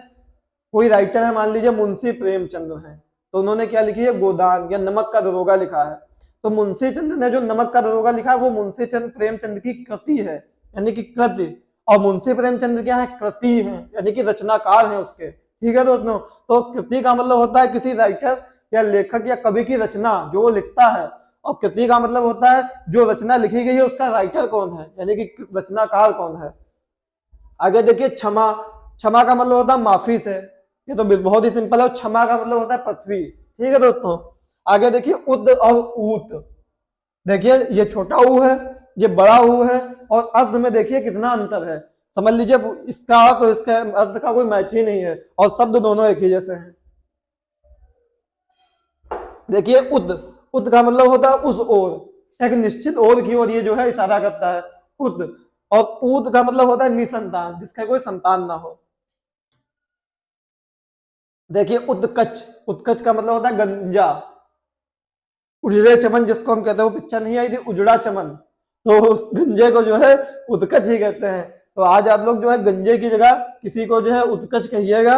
कोई राइटर है, मान लीजिए मुंशी प्रेमचंद्र है, तो उन्होंने क्या लिखी है? गोदान या नमक का दरोगा लिखा है। तो मुंशी चंद्र ने जो नमक का दरोगा लिखा है वो मुंशी चंद्र प्रेमचंद्र की कृति है, यानी कि कृति। और मुंशी प्रेमचंद्र क्या है? कृति है, यानी कि रचनाकार है उसके। ठीक है दोस्तों, तो कृति का मतलब होता है किसी राइटर या लेखक या कवि की रचना जो वो लिखता है, और कृति का मतलब होता है जो रचना लिखी गई है उसका राइटर कौन है, यानी कि रचनाकार कौन है। आगे देखिए क्षमा, क्षमा का मतलब होता है माफी से, ये तो बहुत ही सिंपल है। क्षमा का मतलब होता है पृथ्वी। ठीक है दोस्तों। आगे देखिए उद और ऊत, देखिए ये छोटा ऊ है, ये बड़ा ऊ है, और अर्थ में देखिए कितना अंतर है। समझ लीजिए इसका तो इसके अर्थ का कोई मैच ही नहीं है और शब्द दोनों एक ही जैसे हैं। देखिए उद, उद का मतलब होता है उस ओर, एक निश्चित ओर की ओर ये जो है इशारा करता है उद। और ऊद का मतलब होता है निसंतान, जिसका कोई संतान ना हो। देखिए उत्कच, उत्कच का मतलब होता है गंजा। उजड़े चमन जिसको हम कहते हैं, वो पिक्चर नहीं आई थी उजड़ा चमन, तो उस गंजे को जो है उत्कच ही कहते हैं। तो आज आप लोग जो है गंजे की जगह किसी को जो है उत्कच कहिएगा,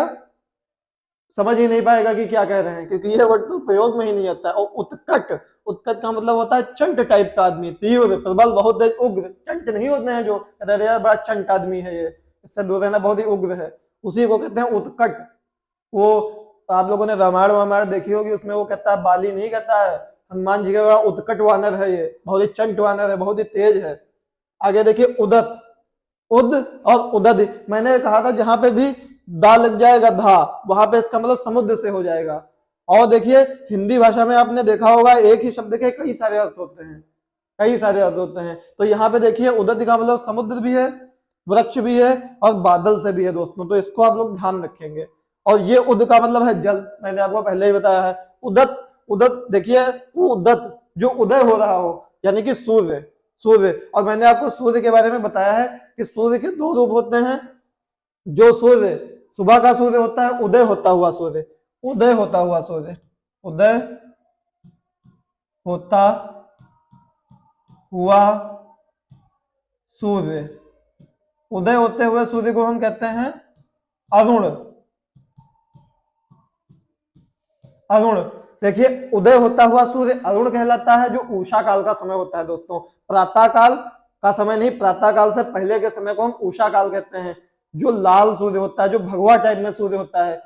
समझ ही नहीं पाएगा कि क्या कह रहे हैं, क्योंकि ये वर्ड तो प्रयोग में ही नहीं आता है। और उत्कट, उत्कट का मतलब होता है चंट टाइप का आदमी, तीव्र प्रबल बहुत तेज उग्र। चंट नहीं होते हैं जो कहते हैं यार बड़ा चंट आदमी है ये, इससे दूर रहना, बहुत ही उग्र है, उसी को कहते हैं उत्कट। वो आप लोगों ने रामायण वामायण देखी होगी, उसमें वो कहता है, बाली नहीं कहता है हनुमान जी का बड़ा उत्कट वानर है ये, बहुत ही चंट वानर है, बहुत ही तेज है। आगे देखिए उदत, उद और उदद, मैंने कहा था जहां पे भी दा लग जाएगा धा, वहां पे इसका मतलब समुद्र से हो जाएगा। और देखिए हिंदी भाषा में आपने देखा होगा एक ही शब्द के कई सारे अर्थ होते हैं, कई सारे अर्थ होते हैं। तो यहाँ पे देखिए उदद का मतलब समुद्र भी है, वृक्ष भी है और बादल से भी है दोस्तों, तो इसको आप लोग ध्यान रखेंगे। और ये उद का मतलब है जल, मैंने आपको पहले ही बताया है। उदत, उदत देखिए वो उदत जो उदय हो रहा हो, यानी कि सूर्य, सूर्य। और मैंने आपको सूर्य के बारे में बताया है कि सूर्य के दो रूप होते हैं। जो सूर्य सुबह का सूर्य होता है, उदय होता हुआ सूर्य, उदय होता हुआ सूर्य, उदय होता हुआ सूर्य, उदय होते हुए सूर्य को हम कहते हैं अरुण, अरुण। देखिए उदय होता हुआ सूर्य अरुण कहलाता है, जो उषा काल का समय होता है दोस्तों। प्रातः काल का समय नहीं, प्रातः काल से पहले के समय को हम उषा काल कहते हैं। जो लाल सूर्य होता है, जो भगवा टाइप में सूर्य होता है,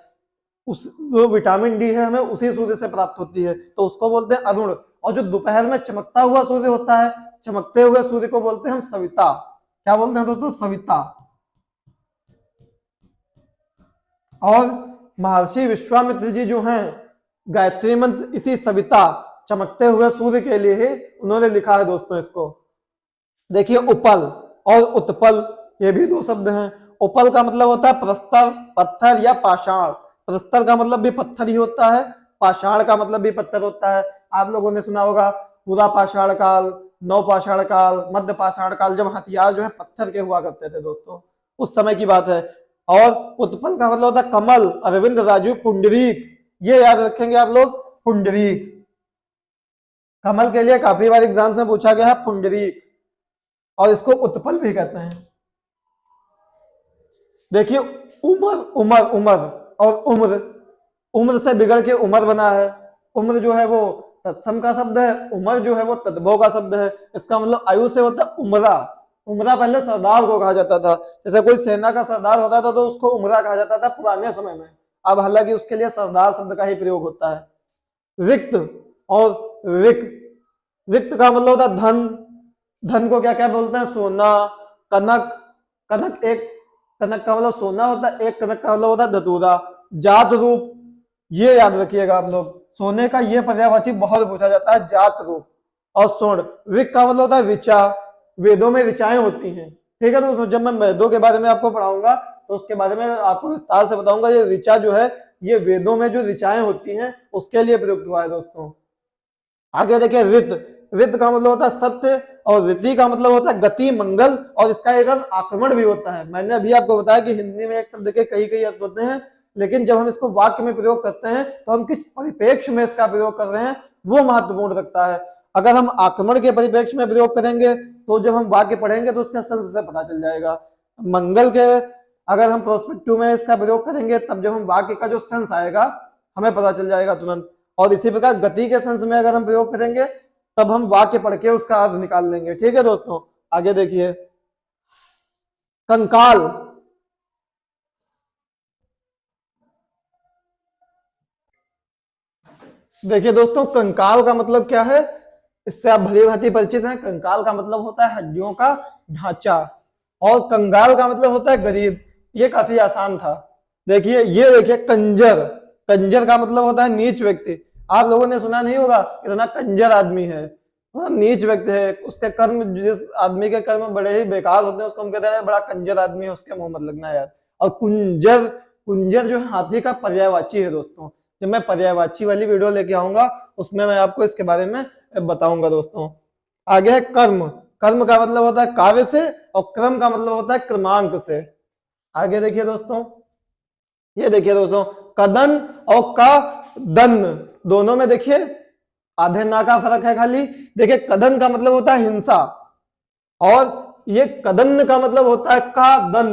उस जो विटामिन डी है हमें उसी सूर्य से प्राप्त होती है, तो उसको बोलते हैं अरुण। और जो दोपहर में चमकता हुआ सूर्य होता है, चमकते हुए सूर्य को बोलते हैं हम सविता। क्या बोलते हैं दोस्तों? सविता। और महर्षि विश्वामित्र जी जो हैं, गायत्री मंत्र इसी सविता, चमकते हुए सूर्य के लिए ही उन्होंने लिखा है दोस्तों इसको। देखिए उपल और उत्पल, ये भी दो शब्द हैं। उपल का मतलब होता है प्रस्तर, पत्थर या पाषाण। प्रस्तर का मतलब भी पत्थर ही होता है, पाषाण का मतलब भी पत्थर होता है। आप लोगों ने सुना होगा पूरा पाषाण काल, नव पाषाण काल, मध्य पाषाण काल, जब हथियार जो है पत्थर के हुआ करते थे दोस्तों, उस समय की बात है। और उत्पल का मतलब होता है कमल, अरविंद, राजू, पुंडरीक, ये याद रखेंगे आप लोग, पुंडरीक। कमल के लिए काफी बार एग्जाम्स में पूछा गया है पुंडरीक, और इसको उत्पल भी कहते हैं। देखिए उमर, उमर, उमर और उम्र, उम्र से बिगड़ के उमर बना है। उम्र जो है वो तत्सम का शब्द है, उमर जो है वो तद्भव का शब्द है। इसका मतलब आयु से होता है उमरा। उमरा पहले सरदार को कहा जाता था, जैसे कोई सेना का सरदार होता था तो उसको उमरा कहा जाता था पुराने समय में। अब हालांकि उसके लिए सरदार शब्द का ही प्रयोग होता है। रिक्त और रिक, रिक्त का मतलब होता है धन। धन को क्या क्या बोलते हैं? सोना। कनक, कनक एक, कनक का मतलब सोना होता है, एक कनक का मतलब होता है धतूरा। जात रूप, ये याद रखिएगा आप लोग, सोने का ये पर्यायवाची बहुत पूछा जाता है, जात रूप। और स्वर्ण, ऋक का मतलब होता है ऋचा, वेदों में ऋचाएं होती हैं। ठीक है, तो जब मैं वेदों के बारे में आपको पढ़ाऊंगा तो उसके बारे में आपको विस्तार से बताऊंगा। ये ऋचा जो है, ये वेदों में जो ऋचाएं होती हैं उसके लिए प्रयुक्त हुआ है दोस्तों। आगे देखिए रित, रित का मतलब होता है सत्य, और रीति का मतलब होता है गति, मंगल, और इसका एक अर्थ आक्रमण भी होता है। मैंने अभी आपको बताया कि हिंदी में एक शब्द के कई कई अर्थ होते हैं, लेकिन जब हम इसको वाक्य में प्रयोग करते हैं तो हम किस परिप्रेक्ष्य में इसका प्रयोग कर रहे हैं वो महत्वपूर्ण रखता है। अगर हम आक्रमण के परिप्रेक्ष्य में प्रयोग करेंगे तो जब हम वाक्य पढ़ेंगे तो उसका सेंस से पता चल जाएगा। मंगल के अगर हम प्रोस्पेक्टिव में इसका प्रयोग करेंगे तब जब हम वाक्य का जो सेंस आएगा हमें पता चल जाएगा तुरंत। और इसी प्रकार गति के सेंस में अगर हम प्रयोग करेंगे तब हम वाक्य पढ़ के उसका अर्थ निकाल लेंगे। ठीक है दोस्तों, आगे देखिए कंकाल। देखिए दोस्तों कंकाल का मतलब क्या है, इससे आप भली भांति परिचित हैं। कंकाल का मतलब होता है हड्डियों का ढांचा, और कंगाल का मतलब होता है गरीब। ये काफी आसान था। देखिए ये देखिए कंजर, कंजर का मतलब होता है नीच व्यक्ति। आप लोगों ने सुना नहीं होगा इतना कंजर आदमी है, थोड़ा नीच व्यक्ति है, उसके कर्म, जिस आदमी के कर्म बड़े ही बेकार होते हैं उसको हम कहते हैं बड़ा कंजर आदमी है, उसके मुंह मत लगना यार। और कुंजर, कुंजर जो है हाथी का पर्यायवाची है दोस्तों। जब मैं पर्यायवाची वाली वीडियो लेके आऊंगा उसमें मैं आपको इसके बारे में बताऊंगा दोस्तों। आगे है कर्म। कर्म का मतलब होता है कार्य से, और क्रम का मतलब होता है क्रमांक से। आगे देखिए दोस्तों, ये देखिए दोस्तों, कदन और का दन, दोनों में देखिए आधे ना का फर्क है खाली। देखिए कदन का मतलब होता है हिंसा, और ये कदन का मतलब होता है का दन,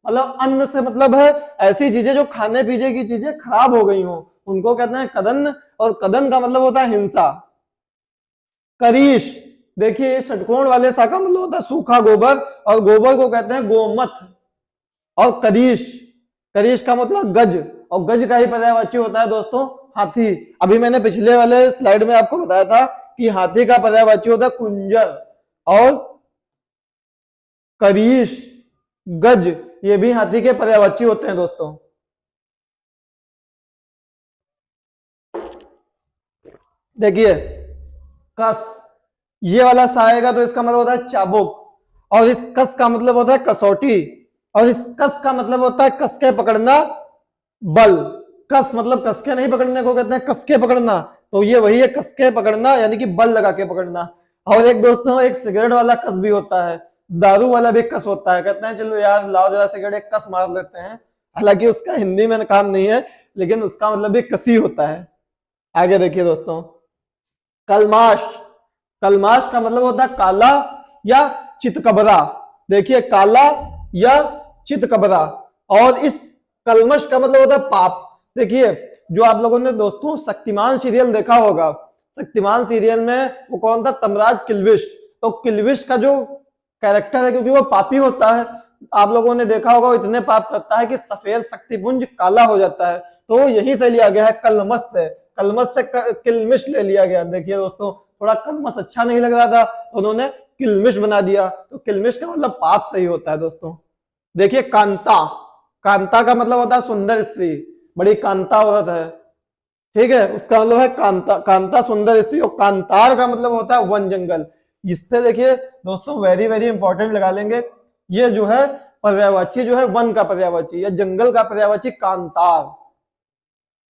मतलब अन्न से मतलब है ऐसी चीजें जो खाने पीने की चीजें खराब हो गई हो उनको कहते हैं कदन, और कदन का मतलब होता है हिंसा। करीश, देखिए षटकोण वाले सा का मतलब होता है सूखा गोबर, और गोबर को कहते हैं गोमत। और करीश, करीश का मतलब गज, और गज का ही पर्यायवाची होता है दोस्तों हाथी। अभी मैंने पिछले वाले स्लाइड में आपको बताया था कि हाथी का पर्यायवाची होता है कुंजर, और करीश, गज, ये भी हाथी के पर्यायवाची होते हैं दोस्तों। देखिए कस, ये वाला सा आएगा तो इसका मतलब होता है चाबुक, और इस कस का मतलब होता है कसौटी, और इस कस का मतलब होता है कस के पकड़ना, बल। कस मतलब कस के नहीं पकड़ने को कहते हैं कस के पकड़ना, तो ये वही है कस के पकड़ना, यानी कि बल लगा के पकड़ना। और एक दोस्तों एक सिगरेट वाला कस भी होता है, दारू वाला भी कस होता है, कहते हैं चलो यार लाओ जरा सिगरेट एक कस मार लेते हैं, हालांकि उसका हिंदी में काम नहीं है, लेकिन उसका मतलब भी कसी होता है। आगे देखिए दोस्तों, कलमाश। कलमाश का मतलब होता है काला या चितकबरा। देखिए काला या चितकबरा, और इस कलमश का मतलब होता है पाप। देखिए जो आप लोगों ने दोस्तों शक्तिमान सीरियल देखा होगा, शक्तिमान सीरियल में वो कौन था, तमराज किल्विश। तो किल्विश का जो कैरेक्टर है, क्योंकि वो पापी होता है, आप लोगों ने देखा होगा वो इतने पाप करता है कि सफेद शक्तिपुंज काला हो जाता है, तो यहीं से लिया गया है कलमश से, कलमश से किलमिश ले लिया गया। देखिए दोस्तों थोड़ा कलमश अच्छा नहीं लग रहा था तो उन्होंने किलमिश बना दिया, तो किलमिश का मतलब पाप सही होता है दोस्तों। देखिए कांता, कांता का मतलब होता है सुंदर स्त्री, बड़ी कांता औरत है, ठीक है, उसका मतलब है कांता, कांता सुंदर स्त्री। और कांतार का मतलब होता है वन जंगल। इस पे देखिए दोस्तों वेरी वेरी इंपॉर्टेंट लगा लेंगे, ये जो है पर्यायवाची जो है वन का पर्यायवाची या जंगल का पर्यायवाची कांतार,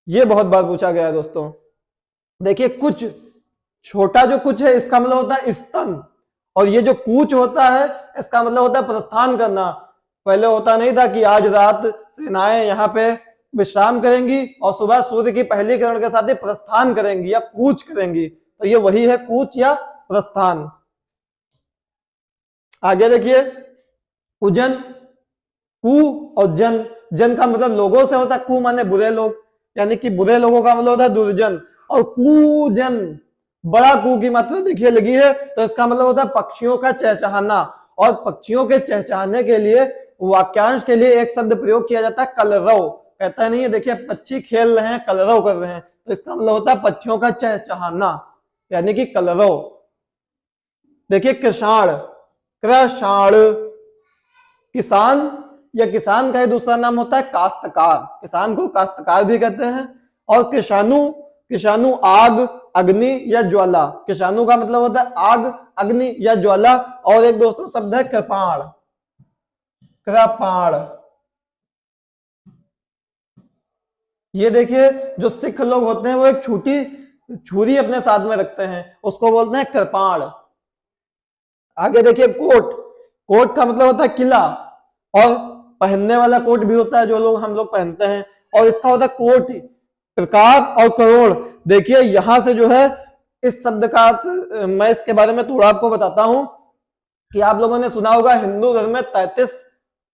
ये बहुत बार पूछा गया है दोस्तों। देखिए कुछ, छोटा जो कुछ है इसका मतलब होता है स्तन, और ये जो कूच होता है इसका मतलब होता है प्रस्थान करना। पहले होता नहीं था कि आज रात सेनाएं यहाँ पे विश्राम करेंगी और सुबह सूर्य की पहली किरण के साथ ही प्रस्थान करेंगी या कूच करेंगी, तो ये वही है कूच या प्रस्थान। आगे देखिए कुजन, कु और जन, जन का मतलब लोगों से होता है, कु माने बुरे लोग, यानी कि बुरे लोगों का मतलब होता है दुर्जन, और कुजन बड़ा कु की मात्रा देखिए लगी है, तो इसका मतलब होता है पक्षियों का चहचहाना, और पक्षियों के चहचहाने के लिए वाक्यांश के लिए एक शब्द प्रयोग किया जाता है कलरव। कहता नहीं है देखिए पक्षी खेल रहे हैं कलरव कर रहे हैं, तो इसका मतलब होता है पक्षियों का चहचहाना यानी कि कलरव। देखिए कृषाण, कृषाण किसान, या किसान का ही दूसरा नाम होता है काश्तकार, किसान को काश्तकार भी कहते हैं। और कृषाणु, कृषाणु आग, अग्नि या ज्वाला, कृषाणु का मतलब होता है आग, अग्नि या ज्वाला। और एक दोस्तों शब्द है कृपाण, कृपाण, ये देखिए जो सिख लोग होते हैं वो एक छोटी छुरी अपने साथ में रखते हैं, उसको बोलते हैं कृपाण। आगे देखिए कोट, कोट का मतलब होता है किला, और पहनने वाला कोट भी होता है जो लोग हम लोग पहनते हैं, और इसका होता है कोट, प्रकार और करोड़। देखिए यहां से जो है इस शब्द का मैं इसके बारे में थोड़ा आपको बताता हूं कि आप लोगों ने सुना होगा हिंदू धर्म में 33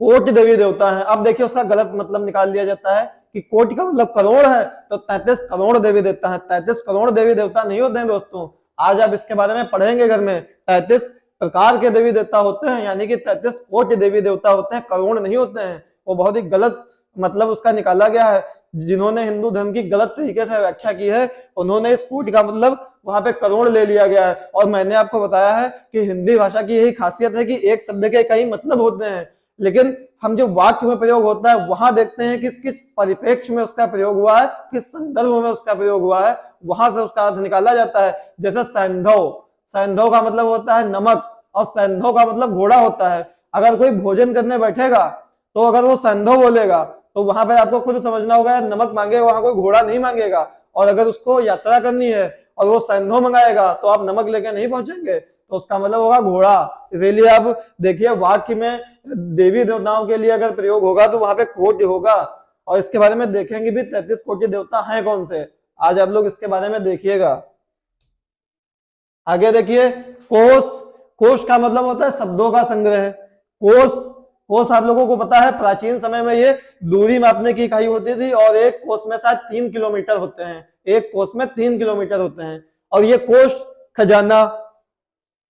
कोटि देवी देवता हैं। अब देखिए उसका गलत मतलब निकाल दिया जाता है कि कोटि का मतलब करोड़ है, तो 33 करोड़ देवी देवता है। 33 करोड़ देवी देवता नहीं होते हैं दोस्तों, आज आप इसके बारे में पढ़ेंगे घर में। 33 प्रकार के देवी देवता होते हैं, यानी कि 33 कोटि देवी देवता होते हैं, करोड़ नहीं होते हैं। वो बहुत ही गलत मतलब उसका निकाला गया है। जिन्होंने हिंदू धर्म की गलत तरीके से व्याख्या की है उन्होंने इस कोटि का मतलब वहां पे करोड़ ले लिया गया है। और मैंने आपको बताया है कि हिंदी भाषा की यही खासियत है कि एक शब्द के कई मतलब होते हैं, लेकिन हम जो वाक्य में प्रयोग होता है वहां देखते हैं कि किस परिप्रेक्ष्य में उसका प्रयोग हुआ है, किस संदर्भ में उसका प्रयोग हुआ है, वहां से उसका अर्थ निकाला जाता है। जैसे सैंधव, सैंधव का मतलब होता है नमक और सैंधव का मतलब घोड़ा होता है। अगर कोई भोजन करने बैठेगा तो अगर वो सैंधव बोलेगा तो वहां पर आपको खुद समझना होगा यार नमक मांगेगा, वहां कोई घोड़ा नहीं मांगेगा। और अगर उसको यात्रा करनी है और वो सैंधव मंगाएगा तो आप नमक लेके नहीं पहुंचेंगे, तो उसका मतलब होगा घोड़ा। इसीलिए आप देखिए वाक्य में देवी देवताओं के लिए अगर प्रयोग होगा तो वहां पे कोटि होगा। और इसके बारे में देखेंगे भी 33 कोटि देवता हैं कौन से, आज आप लोग इसके बारे में देखिएगा। आगे देखिए कोश। कोश का मतलब होता है शब्दों का संग्रह। कोश, कोश आप लोगों को पता है प्राचीन समय में ये दूरी मापने की इकाई होती थी और एक कोश में शायद 3 किलोमीटर होते हैं, एक कोश में 3 किलोमीटर होते हैं। और ये कोष खजाना,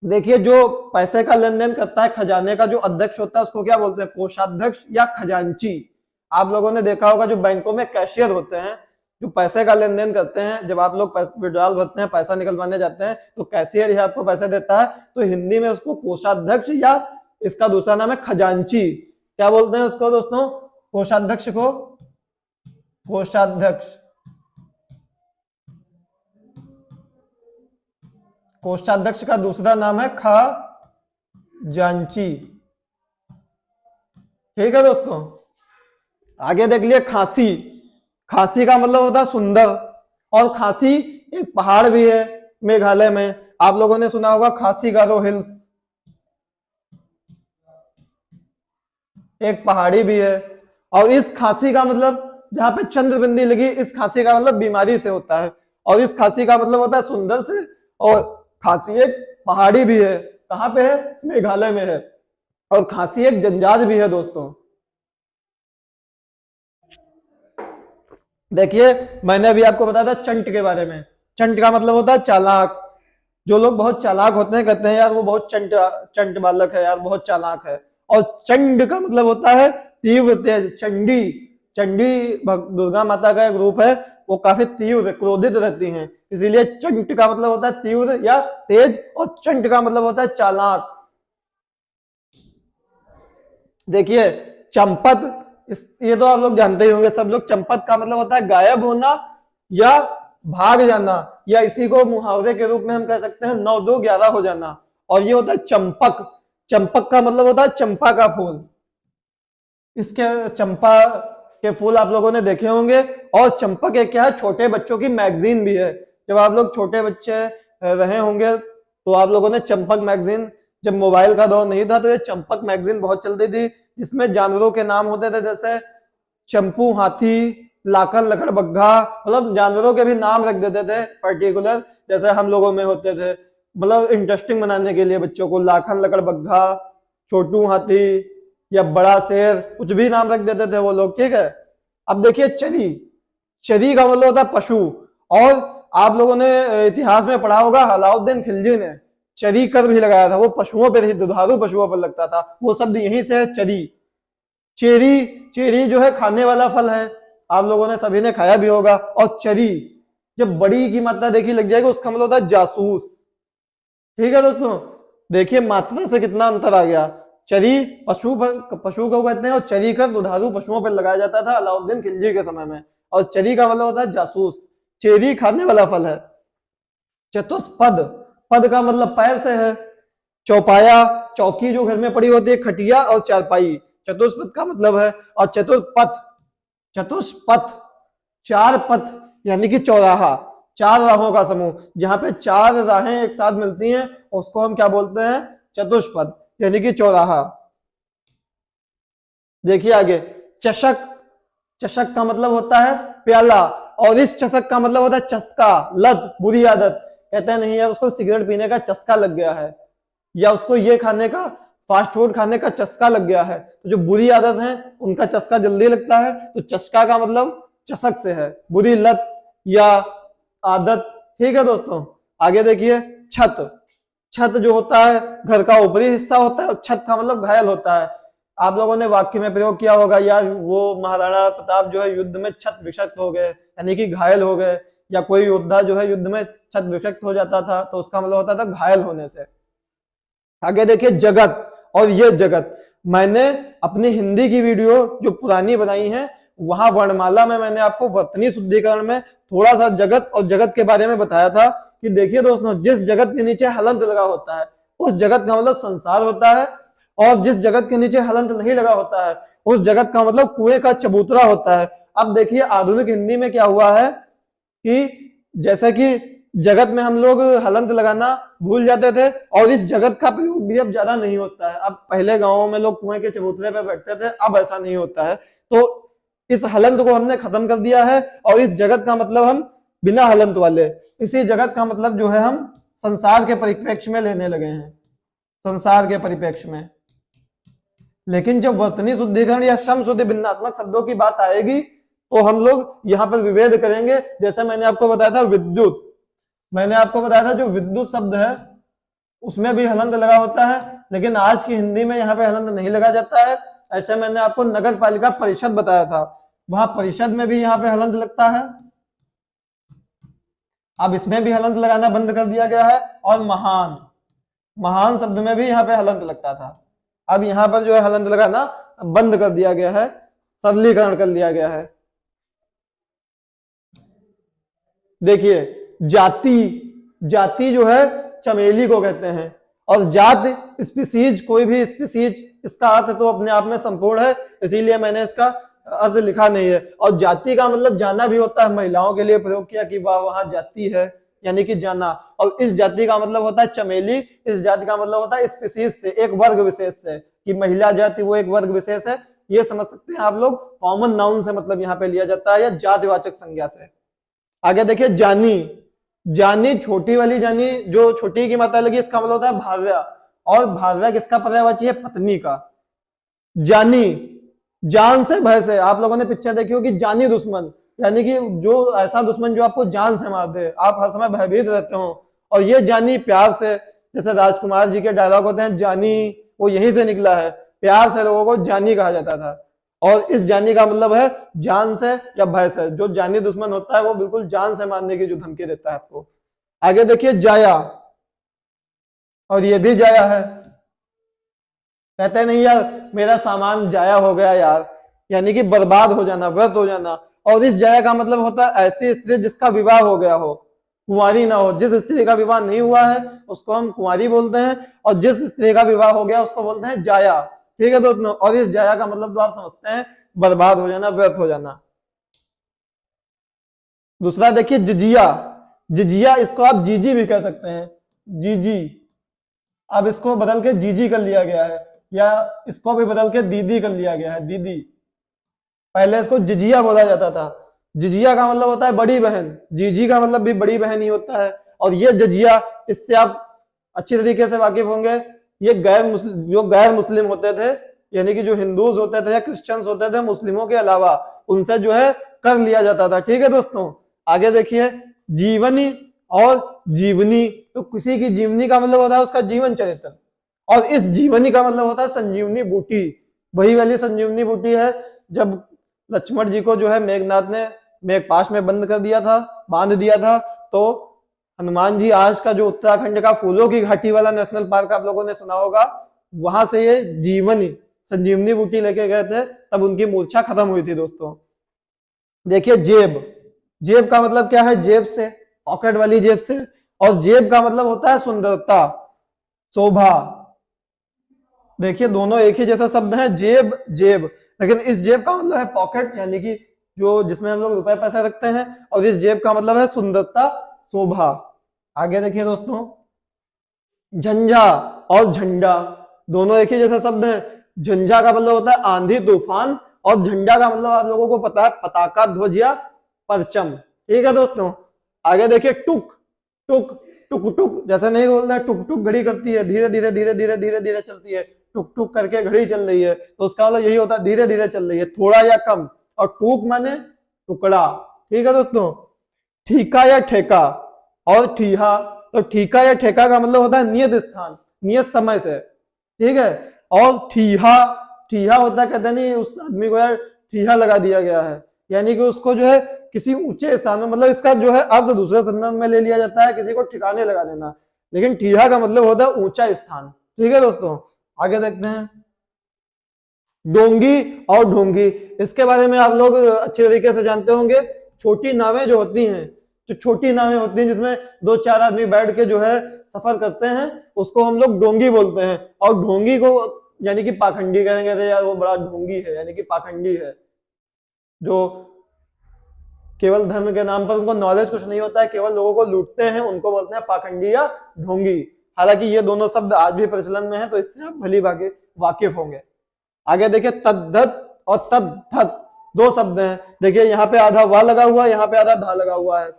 देखिए जो पैसे का लेन देन करता है खजाने का जो अध्यक्ष होता है उसको क्या बोलते हैं, कोषाध्यक्ष या खजांची। आप लोगों ने देखा होगा जो बैंकों में कैशियर होते हैं जो पैसे का लेन देन करते हैं, जब आप लोग विड्रॉल भरते हैं पैसा निकलवाने जाते हैं तो कैशियर ही आपको पैसे देता है, तो हिंदी में उसको कोषाध्यक्ष या इसका दूसरा नाम है खजांची। क्या बोलते हैं उसको दोस्तों, कोषाध्यक्ष को कोषाध्यक्ष। कोषाध्यक्ष का दूसरा नाम है खजांची। ठीक है दोस्तों, आगे देख लिए खांसी। खांसी का मतलब होता है सुंदर, और खांसी एक पहाड़ भी है मेघालय में, आप लोगों ने सुना होगा खासी गारो हिल्स, एक पहाड़ी भी है। और इस खांसी का मतलब जहां पे चंद्रबिंदी लगी, इस खांसी का मतलब बीमारी से होता है, और इस खांसी का मतलब होता है सुंदर से। और खांसी एक पहाड़ी भी है, कहां पे है, मेघालय में है। और खांसी एक जनजात भी है दोस्तों। देखिए मैंने अभी आपको बताया था चंट के बारे में। चंट का मतलब होता है चालाक। जो लोग बहुत चालाक होते हैं कहते हैं यार वो बहुत चंट बालक है यार, बहुत चालाक है। और चंड का मतलब होता है तीव्र तेज। चंडी, चंडी दुर्गा माता का एक रूप है, वो काफी तीव्र क्रोधित रहती हैं, इसीलिए चंट का मतलब होता है तीव्र या तेज, और चंट का मतलब होता है चालाक। देखिए चंपत, ये तो आप लोग जानते ही होंगे सब लोग, चंपत का मतलब होता है गायब होना या भाग जाना, या इसी को मुहावरे के रूप में हम कह सकते हैं 9-2-11 हो जाना। और ये होता है चंपक। चंपक का मतलब होता है चंपा का फूल। इसके चंपा के फूल आप लोगों ने देखे होंगे। और चंपक एक क्या है, छोटे बच्चों की मैगजीन भी है। जब आप लोग छोटे बच्चे रहे होंगे तो आप लोगों ने चंपक मैगजीन, जब मोबाइल का दौर नहीं था तो ये चंपक मैगजीन बहुत चलती थी, जिसमें जानवरों के नाम होते थे, जैसे चंपू हाथी, लाखन लकड़बग्घा, मतलब जानवरों के भी नाम रख देते थे पर्टिकुलर, जैसे हम लोगों में होते थे, मतलब इंटरेस्टिंग बनाने के लिए बच्चों को। लाखन लकड़बग्घा, छोटू हाथी या बड़ा शेर, कुछ भी नाम रख देते थे वो लोग। ठीक है, अब देखिए चरी। चरी का मतलब होता है पशु। और आप लोगों ने इतिहास में पढ़ा होगा अलाउद्दीन खिलजी ने चरी कर भी लगाया था, वो पशुओं पर ही, दुधारू पशुओं पर लगता था, वो शब्द यहीं से है चरी। चेरी, चेरी जो है खाने वाला फल है, आप लोगों ने सभी ने खाया भी होगा। और चरी जब बड़ी की मात्रा देखी लग जाएगी उसका मतलब होता है जासूस। ठीक है दोस्तों, देखिए मात्रा से कितना अंतर आ गया। चरी पशु को कहते हैं, और चरी कर दुधारू पशुओं पर लगाया जाता था अलाउद्दीन खिलजी के समय में। और चरी का मतलब होता है जासूस। चेरी खाने वाला फल है। चतुष्पद, पद का मतलब पैर से है। चौपाया, चौकी जो घर में पड़ी होती है, खटिया और चारपाई, चतुष्पद का मतलब है। और चतुष्पथ, चतुष्पथ चार पथ यानी कि चौराहा, चार राहों का समूह, जहां पे चार राहें एक साथ मिलती हैं उसको हम क्या बोलते हैं, चतुष्पद यानी कि चौराहा। देखिए आगे चषक। चषक का मतलब होता है प्याला, और इस चषक का मतलब होता है चस्का, लत, बुरी आदत। कहते हैं नहीं यार उसको सिगरेट पीने का चस्का लग गया है, या उसको ये खाने का, फास्ट फूड खाने का चस्का लग गया है। तो जो बुरी आदत है उनका चस्का जल्दी लगता है, तो चस्का का मतलब चषक से है, बुरी लत या आदत। ठीक है दोस्तों, आगे देखिए छत। छत जो होता है घर का ऊपरी हिस्सा होता है, और छत का मतलब घायल होता है। आप लोगों ने वाक्य में प्रयोग किया होगा यार वो महाराणा प्रताप जो है युद्ध में छत विक्षत हो गए, यानी कि घायल हो गए, या कोई योद्धा जो है युद्ध में छत विक्षत हो जाता था तो उसका मतलब होता था घायल होने से। आगे देखिए जगत। और ये जगत मैंने अपनी हिंदी की वीडियो जो पुरानी बनाई है वहां वर्णमाला में मैंने आपको वर्तनी शुद्धिकरण में थोड़ा सा जगत और जगत के बारे में बताया था कि देखिए दोस्तों, जिस जगत के नीचे हलंत लगा होता है उस जगत का मतलब संसार होता है, और जिस जगत के नीचे हलंत नहीं लगा होता है उस जगत का मतलब कुएं का चबूतरा होता है। अब देखिए आधुनिक हिंदी में क्या हुआ है कि जैसे कि जगत में हम लोग हलंत लगाना भूल जाते थे और इस जगत का प्रयोग भी अब ज्यादा नहीं होता है। अब पहले गांवों में लोग कुएं के चबूतरे पे बैठते थे, अब ऐसा नहीं होता है। तो इस हलंत को हमने खत्म कर दिया है और इस जगत का मतलब हम बिना हलंत वाले, इसी जगत का मतलब जो है हम संसार के परिप्रेक्ष्य में लेने लगे हैं, संसार के परिप्रेक्ष्य में। लेकिन जब वर्तनी शुद्धिकरण या श्रम शुद्धि भिन्नात्मक शब्दों की बात आएगी तो हम लोग यहाँ पर विभेद करेंगे। जैसे मैंने आपको बताया था विद्युत, मैंने आपको बताया था जो विद्युत शब्द है उसमें भी हलंत लगा होता है, लेकिन आज की हिंदी में यहाँ पे हलंत नहीं लगा जाता है। ऐसे मैंने आपको नगर पालिका परिषद बताया था, वहां परिषद में भी यहाँ पे हलंत लगता है, अब इसमें भी हलंत लगाना बंद कर दिया गया है। और महान, महान शब्द में भी यहाँ पे हलंत लगता था, अब यहाँ पर जो है हलंत लगाना बंद कर दिया गया है, सरलीकरण कर लिया गया है। देखिए जाति, जाति जो है चमेली को कहते हैं, और जात स्पीसीज, कोई भी स्पीसीज, इसका अर्थ तो अपने आप में संपूर्ण है, इसीलिए मैंने इसका अर्थ लिखा नहीं है। और जाति का मतलब जाना भी होता है, महिलाओं के लिए प्रयोग किया कि वहां जाति है, यानी कि जाना। और इस जाति का मतलब होता है चमेली, इस जाति का मतलब होता है स्पीसीज से, एक वर्ग विशेष से, कि महिला जाति वो एक वर्ग विशेष है, ये समझ सकते हैं आप लोग। कॉमन नाउन से मतलब यहाँ पे लिया जाता है या जातिवाचक संज्ञा से। आगे देखिए जानी, जानी छोटी वाली जानी जो छोटी की मात्रा लगी, इसका मतलब होता है भाव्या, और भाव्या किसका पर्यायवाची है? पत्नी का। जानी, जान से भय से, आप लोगों ने पिक्चर देखी होगी जानी दुश्मन, यानी कि जो ऐसा दुश्मन जो आपको जान से मार दे, आप हर समय भयभीत रहते हो। और ये जानी प्यार से, जैसे राजकुमार जी के डायलॉग होते हैं जानी, वो यहीं से निकला है, प्यार से लोगों को जानी कहा जाता था। और इस जानी का मतलब है जान से या भय से। जो जानी दुश्मन होता है वो बिल्कुल जान से मारने की जो धमकी देता है आपको। आगे देखिए जाया, और ये भी जाया है, कहते नहीं यार मेरा सामान जाया हो गया यार, यानी कि बर्बाद हो जाना, व्यर्थ हो जाना। और इस जाया का मतलब होता है ऐसी स्त्री जिसका विवाह हो गया हो, कुंवारी ना हो। जिस स्त्री का विवाह नहीं हुआ है उसको हम कुंवारी बोलते हैं, और जिस स्त्री का विवाह हो गया उसको बोलते हैं जाया। ठीक है दोस्तों, और इस जाया का मतलब तो आप समझते हैं बर्बाद हो जाना, व्यर्थ हो जाना। दूसरा देखिए जिजिया, जिजिया इसको आप जीजी भी कह सकते हैं, जीजी। अब इसको बदल के जीजी कर लिया गया है, या इसको भी बदल के दीदी कर लिया गया है, दीदी। पहले इसको जिजिया बोला जाता था। जिजिया का मतलब होता है बड़ी बहन, जीजी का मतलब भी बड़ी बहन ही होता है। और ये जजिया, इससे आप अच्छी तरीके से वाकिफ होंगे, ये जो गैर मुस्लिम होते थे, यानी कि जो हिंदूज होते थे या क्रिश्चियंस होते थे, मुस्लिमों के अलावा, उनसे जो है कर लिया जाता था। ठीक है दोस्तों, आगे देखिए जीवनी और जीवनी, तो किसी की जीवनी का मतलब होता है उसका जीवन चरित्र, और इस जीवनी का मतलब होता है संजीवनी बूटी। वही वाली संजीवनी बूटी है जब लक्ष्मण जी को जो है मेघनाथ ने मेघपाश में बंद कर दिया था, बांध दिया था, तो हनुमान जी आज का जो उत्तराखंड का फूलों की घाटी वाला नेशनल पार्क आप लोगों ने सुना होगा, वहां से ये जीवनी संजीवनी बूटी लेके गए थे, तब उनकी मूर्छा खत्म हुई थी दोस्तों। देखिए जेब, जेब का मतलब क्या है? जेब से, पॉकेट वाली जेब से। और जेब का मतलब होता है सुंदरता, शोभा। देखिए दोनों एक ही जैसा शब्द है, जेब जेब, लेकिन इस जेब का मतलब है पॉकेट, यानी कि जो जिसमें हम लोग रुपए पैसे रखते हैं, और इस जेब का मतलब है सुंदरता, शोभा। आगे देखिए दोस्तों झंझा और झंडा, दोनों एक ही जैसा शब्द है। झंझा का मतलब होता है आंधी तूफान, और झंडा का मतलब आप लोगों को पता है पताका, ध्वज या परचम। ठीक है दोस्तों, आगे देखिए टुक, टुक टुक टुक, जैसे नहीं बोलना है टुक टुक घड़ी करती है, धीरे धीरे धीरे धीरे धीरे धीरे चलती है, टुक टुक करके घड़ी चल रही है, तो उसका मतलब यही होता है धीरे धीरे चल रही है, थोड़ा या कम। और टूक माने टुकड़ा। ठीक है दोस्तों, ठीका या ठेका और ठीहा, तो ठीका या ठेका का मतलब होता है नियत स्थान, नियत समय से। ठीक है, और ठीहा, ठीहा होता है, कहते नहीं उस आदमी को यार ठीहा लगा दिया गया है, यानी कि उसको जो है किसी ऊंचे स्थान में, मतलब इसका जो है अर्थ दूसरे संदर्भ में ले लिया जाता है, किसी को ठिकाने लगा देना, लेकिन ठीहा का मतलब होता है ऊंचा स्थान। ठीक है दोस्तों, आगे देखते हैं डोंगी और ढोंगी, इसके बारे में आप लोग अच्छे तरीके से जानते होंगे। छोटी नावें जो होती हैं, जो छोटी नावें होती हैं जिसमें 2-4 आदमी बैठ के जो है सफर करते हैं, उसको हम लोग डोंगी बोलते हैं। और ढोंगी को यानी कि पाखंडी कहेंगे, तो यार वो बड़ा ढोंगी है, यानी कि पाखंडी है, जो केवल धर्म के नाम पर उनको नॉलेज कुछ नहीं होता है, केवल लोगों को लूटते हैं, उनको बोलते हैं पाखंडी या ढोंगी। हालांकि ये दोनों शब्द आज भी प्रचलन में है, तो इससे आप भली भांति वाकिफ होंगे। आगे देखिए तद्दत और तद्दत दो शब्द हैं। देखिए यहाँ पे आधा वा लगा हुआ है, यहाँ पे आधा धा लगा हुआ है।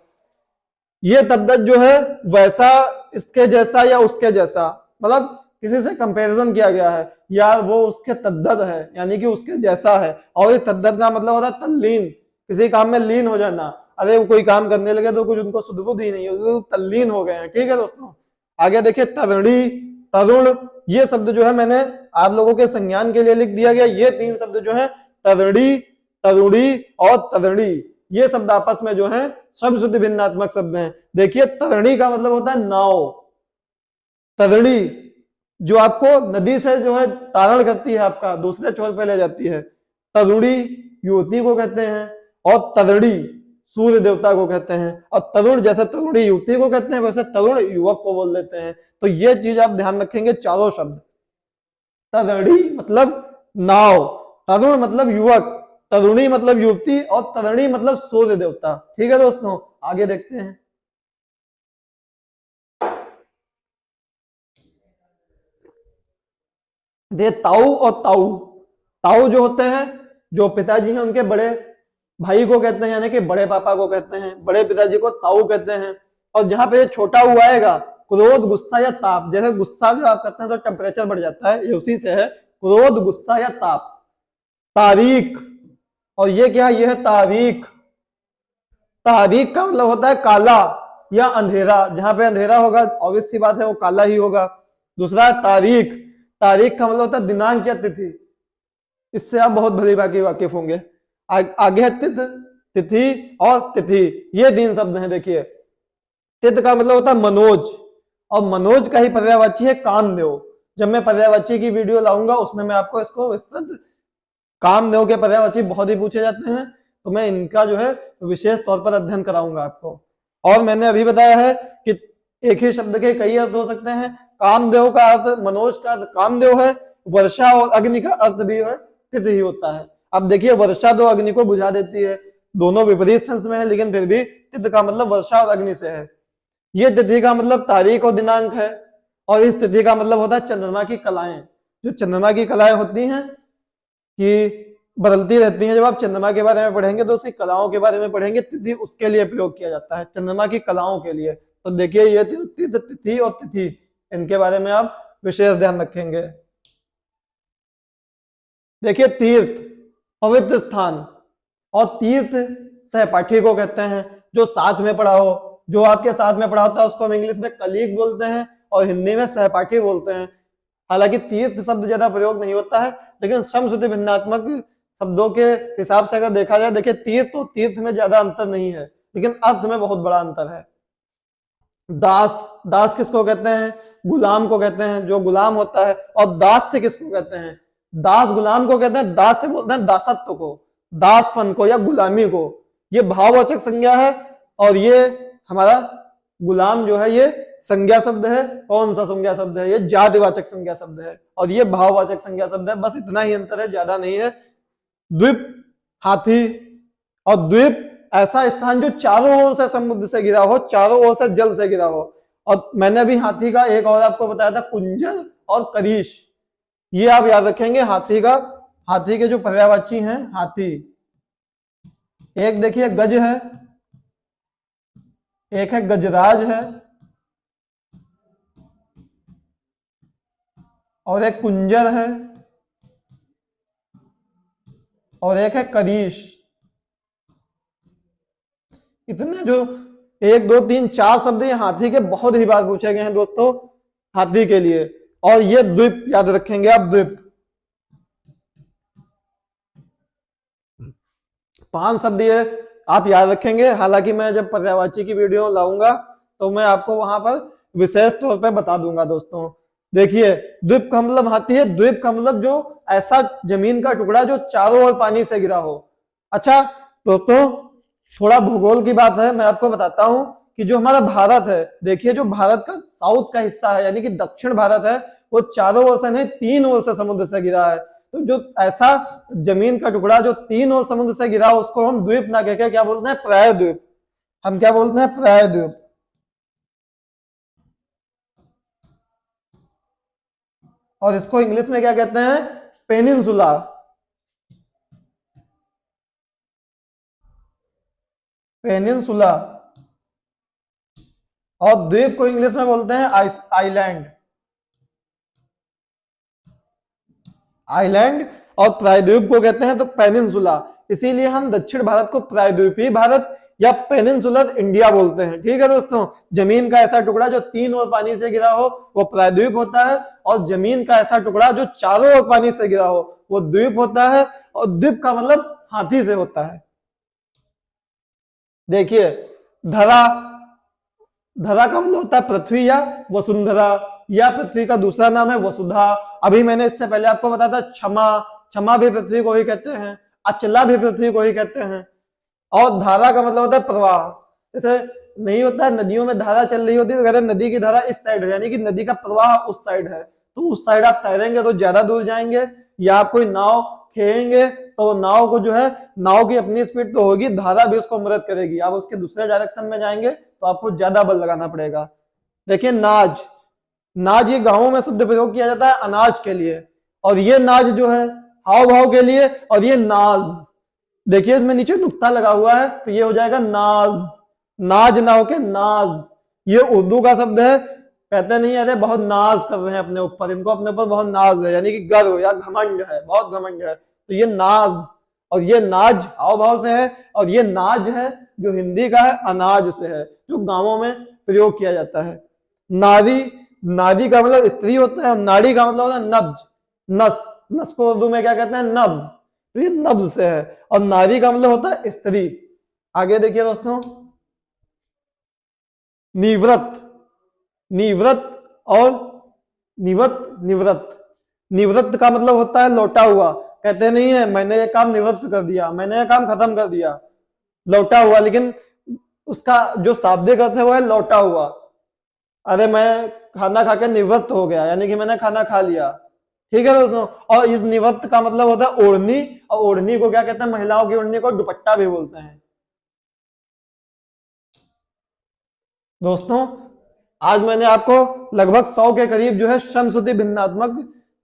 ये तद्दत जो है वैसा, इसके जैसा या उसके जैसा, मतलब किसी से कंपैरिजन किया गया है, यार वो उसके तद्दत है यानी कि उसके जैसा है। और ये तद्दत का मतलब होता है तल्लीन, किसी काम में लीन हो जाना। अरे वो कोई काम करने लगे तो कुछ उनको सुध-बुध ही नहीं है, तो तल्लीन हो गए हैं। ठीक है दोस्तों, आगे देखिए तरणी, तरुण, ये शब्द जो है मैंने आप लोगों के संज्ञान के लिए लिख दिया गया। ये 3 शब्द जो है तरणी, तरुणी और तरणी, ये शब्द आपस में जो है शब्द शुद्ध भिन्नात्मक शब्द हैं। देखिए तरणी का मतलब होता है नाव, तरणी जो आपको नदी से जो है तारण करती है, आपका दूसरे छोर पे ले जाती है। तरुणी युवती को कहते हैं और तरणी सूर्य देवता को कहते हैं। और तरुण, जैसे तरुणी युवती को कहते हैं वैसे तरुण युवक को बोल देते हैं। तो ये चीज आप ध्यान रखेंगे, चारों शब्द, तरणी मतलब नाव, तरुण मतलब युवक, तरुणी मतलब युवती और तरणी मतलब सूर्य देवता। ठीक है दोस्तों, आगे देखते हैं। दे ताऊ और ताऊ, ताऊ जो होते हैं, जो पिताजी हैं उनके बड़े भाई को कहते हैं, यानी कि बड़े पापा को कहते हैं, बड़े पिताजी को ताऊ कहते हैं। और जहां पे छोटा हुआ आएगा, क्रोध, गुस्सा या ताप, जैसे गुस्सा जो आप करते हैं तो टेम्परेचर बढ़ जाता है, ये उसी से है, क्रोध, गुस्सा या ताप। तारीख, और ये क्या है, ये है तारीख। तारीख का मतलब होता है काला या अंधेरा, जहां पे अंधेरा होगा ऑब्वियस सी बात है वो काला ही होगा। दूसरा है तारीख, तारीख का मतलब होता है दिनांक या तिथि, इससे आप बहुत भली भांति वाकिफ होंगे। आगे है तिथ, तिथि और तिथि, ये 3 शब्द हैं। देखिए तिथ का मतलब होता है मनोज, और मनोज का ही पर्यायवाची है कामदेव। जब मैं पर्यायवाची की वीडियो लाऊंगा उसमें मैं आपको इसको विस्तृत, कामदेव के पर्यायवाची बहुत ही पूछे जाते हैं, तो मैं इनका जो है विशेष तौर पर अध्ययन कराऊंगा आपको। और मैंने अभी बताया है कि एक ही शब्द के कई अर्थ हो सकते हैं। कामदेव का अर्थ, मनोज का अर्थ कामदेव है, वर्षा और अग्नि का अर्थ भी है तिथि ही होता है। अब देखिए वर्षा तो अग्नि को बुझा देती है, दोनों विपरीत सेंस में है, लेकिन फिर भी तिथि का मतलब वर्षा और अग्नि से है। ये तिथि का मतलब तारीख और दिनांक है, और इस तिथि का मतलब होता है चंद्रमा की कलाएं। जो चंद्रमा की कलाएं होती हैं कि बदलती रहती हैं, जब आप चंद्रमा के बारे में पढ़ेंगे तो उसकी कलाओं के बारे में पढ़ेंगे, तिथि उसके लिए प्रयोग किया जाता है, चंद्रमा की कलाओं के लिए। तो देखिए ये तिथि और तिथि, इनके बारे में आप विशेष ध्यान रखेंगे। देखिए तीर्थ, पवित्र स्थान, और तीर्थ सहपाठी को कहते हैं, जो साथ में पढ़ा हो, जो आपके साथ में पढ़ा होता है उसको हम इंग्लिश में कलीग बोलते हैं और हिंदी में सहपाठी बोलते हैं। हालांकि तीर्थ शब्द ज्यादा प्रयोग नहीं होता है, लेकिन समश्रुति भिन्नात्मक शब्दों के हिसाब से अगर देखा जाए, देखिए तीर्थ तो तीर्थ में ज्यादा अंतर नहीं है, लेकिन अर्थ में बहुत बड़ा अंतर है। दास, दास किसको कहते हैं, गुलाम को कहते हैं, जो गुलाम होता है। और दास से किसको कहते हैं, दास गुलाम को कहते हैं, दास से बोलते हैं दासत्व को, दासपन को या गुलामी को। ये भाववाचक संज्ञा है, और ये हमारा गुलाम जो है ये संज्ञा शब्द है। कौन सा संज्ञा शब्द है, ये जातिवाचक संज्ञा शब्द है, और ये भाववाचक संज्ञा शब्द है। बस इतना ही अंतर है, ज्यादा नहीं है। द्वीप, हाथी, और द्वीप ऐसा स्थान जो चारों ओर से समुद्र से घिरा हो, चारों ओर से जल से घिरा हो। और मैंने अभी हाथी का एक और आपको बताया था, कुंजर और करीश, ये आप याद रखेंगे। हाथी के जो पर्यायवाची हैं, हाथी, एक देखिए गज है, एक है गजराज है, और एक कुंजर है, और एक है करीश। इतने जो 1 2 3 4 शब्द ये हाथी के बहुत ही बार पूछे गए हैं दोस्तों, हाथी के लिए। और ये द्वीप याद रखेंगे आप, द्वीप। 5 शब्द ये आप याद रखेंगे। हालांकि मैं जब पर्यायवाची की वीडियो लाऊंगा तो मैं आपको वहां पर विशेष तौर पे बता दूंगा दोस्तों। देखिए द्वीप का मतलब हाथी है, द्वीप का मतलब जो ऐसा जमीन का टुकड़ा जो चारों ओर पानी से घिरा हो। अच्छा दोस्तों, थोड़ा भूगोल की बात है, मैं आपको बताता हूं कि जो हमारा भारत है, देखिए जो भारत का साउथ का हिस्सा है यानी कि दक्षिण भारत है, वो चारों ओर से नहीं 3 ओर से समुद्र से घिरा है। तो जो ऐसा जमीन का टुकड़ा जो 3 ओर समुद्र से घिरा, उसको हम द्वीप ना कहकर क्या बोलते हैं, प्रायद्वीप। हम क्या बोलते हैं, प्रायद्वीप। और इसको इंग्लिश में क्या कहते हैं, पेनिनसुला। पेनिनसुला। और द्वीप को इंग्लिश में बोलते हैं आइलैंड। आइलैंड। और प्रायद्वीप को कहते हैं तो पेनिनसुला। इसीलिए हम दक्षिण भारत को प्रायद्वीपीय भारत या पेनिनसुलर इंडिया बोलते हैं। ठीक है दोस्तों, जमीन का ऐसा टुकड़ा जो 3 ओर पानी से घिरा हो वो प्रायद्वीप होता है, और जमीन का ऐसा टुकड़ा जो चारों ओर पानी से घिरा हो वो द्वीप होता है। और द्वीप का मतलब हाथी से होता है। देखिए, धरा, धरा का मतलब होता है पृथ्वी या वसुंधरा, या पृथ्वी का दूसरा नाम है वसुधा। अभी मैंने इससे पहले आपको बताया था क्षमा, क्षमा भी पृथ्वी को ही कहते हैं, अचला भी पृथ्वी को ही कहते हैं। और धारा का मतलब होता है प्रवाह। जैसे नहीं होता है नदियों में धारा चल रही होती है, तो कहते हैं नदी की धारा इस साइड है, यानी कि नदी का प्रवाह उस साइड है। तो उस साइड आप तैरेंगे तो ज्यादा दूर जाएंगे, या आप कोई नाव खेलेंगे तो नाव को जो है, नाव की अपनी स्पीड तो होगी, धारा भी उसको मदद करेगी। आप उसके दूसरे डायरेक्शन में जाएंगे तो आपको ज्यादा बल लगाना पड़ेगा। देखिए नाज, नाज ये गांवों में शब्द प्रयोग किया जाता है अनाज के लिए, और ये नाज जो है हाव भाव के लिए, और ये नाज, देखिए इसमें नीचे नुक्ता लगा हुआ है तो ये हो जाएगा नाज। नाज ना होके नाज। ये उर्दू का शब्द है, कहते नहीं अरे बहुत नाज कर रहे हैं अपने ऊपर, इनको अपने ऊपर बहुत नाज है, यानी कि गर्व या घमंड है, बहुत घमंड है, तो ये नाज। और ये नाज हाव भाव से है, और ये नाज है जो हिंदी का है अनाज से है, जो गांवों में प्रयोग किया जाता है। नारी, नारी का मतलब स्त्री होता है, नाड़ी का मतलब होता है नब्ज, नस, नस को उर्दू में क्या कहते हैं, नब्ज, तो ये नब्ज से है। और नारी का मतलब होता है स्त्री। आगे देखिए दोस्तों, निवृत्त, निवृत्त और निवृत्त, निवृत्त, निवृत्त का मतलब होता है लौटा हुआ। कहते नहीं है मैंने ये काम निवृत्त कर दिया, मैंने ये काम खत्म कर दिया, लौटा हुआ, लेकिन उसका जो शाब्दिक अर्थ है वो है लौटा हुआ। अरे मैं खाना खा के निवृत्त हो गया, यानी कि मैंने खाना खा लिया। ठीक है दोस्तों, और इस निवृत्त का मतलब होता है ओढ़नी, और ओढ़नी को क्या कहते हैं, महिलाओं की ओढ़नी को दुपट्टा भी बोलते हैं। दोस्तों आज मैंने आपको लगभग 100 के करीब जो है श्रम श्रुति भिन्नात्मक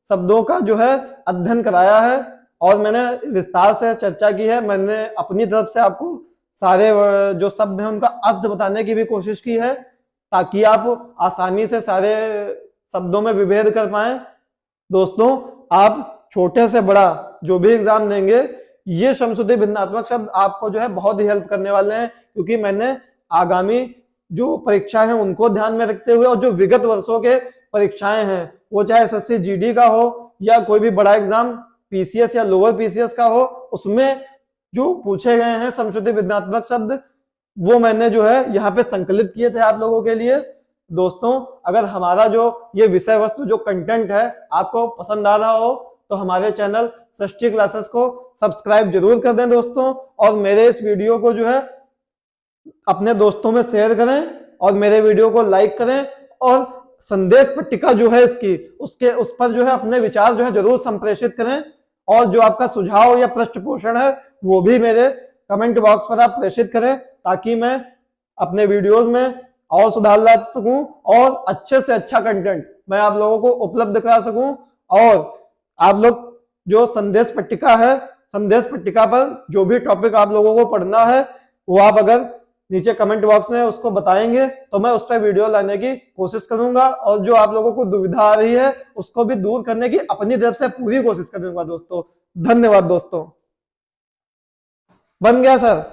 शब्दों का जो है अध्ययन कराया है, और मैंने विस्तार से चर्चा की है। मैंने अपनी तरफ से आपको सारे जो शब्द हैं उनका अर्थ बताने की भी कोशिश की है, ताकि आप आसानी से सारे शब्दों में विभेद कर पाए। दोस्तों आप छोटे से बड़ा जो भी एग्जाम देंगे, ये श्रम श्रुति भिन्नात्मक शब्द आपको जो है बहुत ही हेल्प करने वाले हैं, क्योंकि मैंने आगामी जो परीक्षाएं हैं उनको ध्यान में रखते हुए, और जो विगत वर्षों के परीक्षाएं हैं वो चाहे एसएससी जीडी का हो या कोई भी बड़ा एग्जाम पीसीएस या लोअर पीसीएस का हो, उसमें जो पूछे गए हैं श्रम श्रुति भिन्नात्मक शब्द वो मैंने जो है यहाँ पे संकलित किए थे आप लोगों के लिए। दोस्तों अगर हमारा जो ये विषय वस्तु जो कंटेंट है आपको पसंद आ रहा हो तो हमारे चैनल षष्ठी क्लासेस को सब्सक्राइब जरूर कर दें दोस्तों, और मेरे इस वीडियो को जो है अपने दोस्तों में शेयर करें, और मेरे वीडियो को लाइक करें, और संदेश पट्टिका जो है इसकी उसके उस पर जो है अपने विचार जो है जरूर संप्रेषित करें, और जो आपका सुझाव या पृष्ठ पोषण है वो भी मेरे कमेंट बॉक्स पर आप प्रेषित करें, ताकि मैं अपने वीडियोस में और सुधार ला सकूं और अच्छे से अच्छा कंटेंट मैं आप लोगों को उपलब्ध करा सकूं। और आप लोग जो संदेश पट्टिका है, संदेश पट्टिका पर जो भी टॉपिक आप लोगों को पढ़ना है वो आप अगर नीचे कमेंट बॉक्स में उसको बताएंगे तो मैं उस पर वीडियो लाने की कोशिश करूंगा, और जो आप लोगों को दुविधा आ रही है उसको भी दूर करने की अपनी तरफ से पूरी कोशिश करूंगा दोस्तों। धन्यवाद दोस्तों। बन गया सर।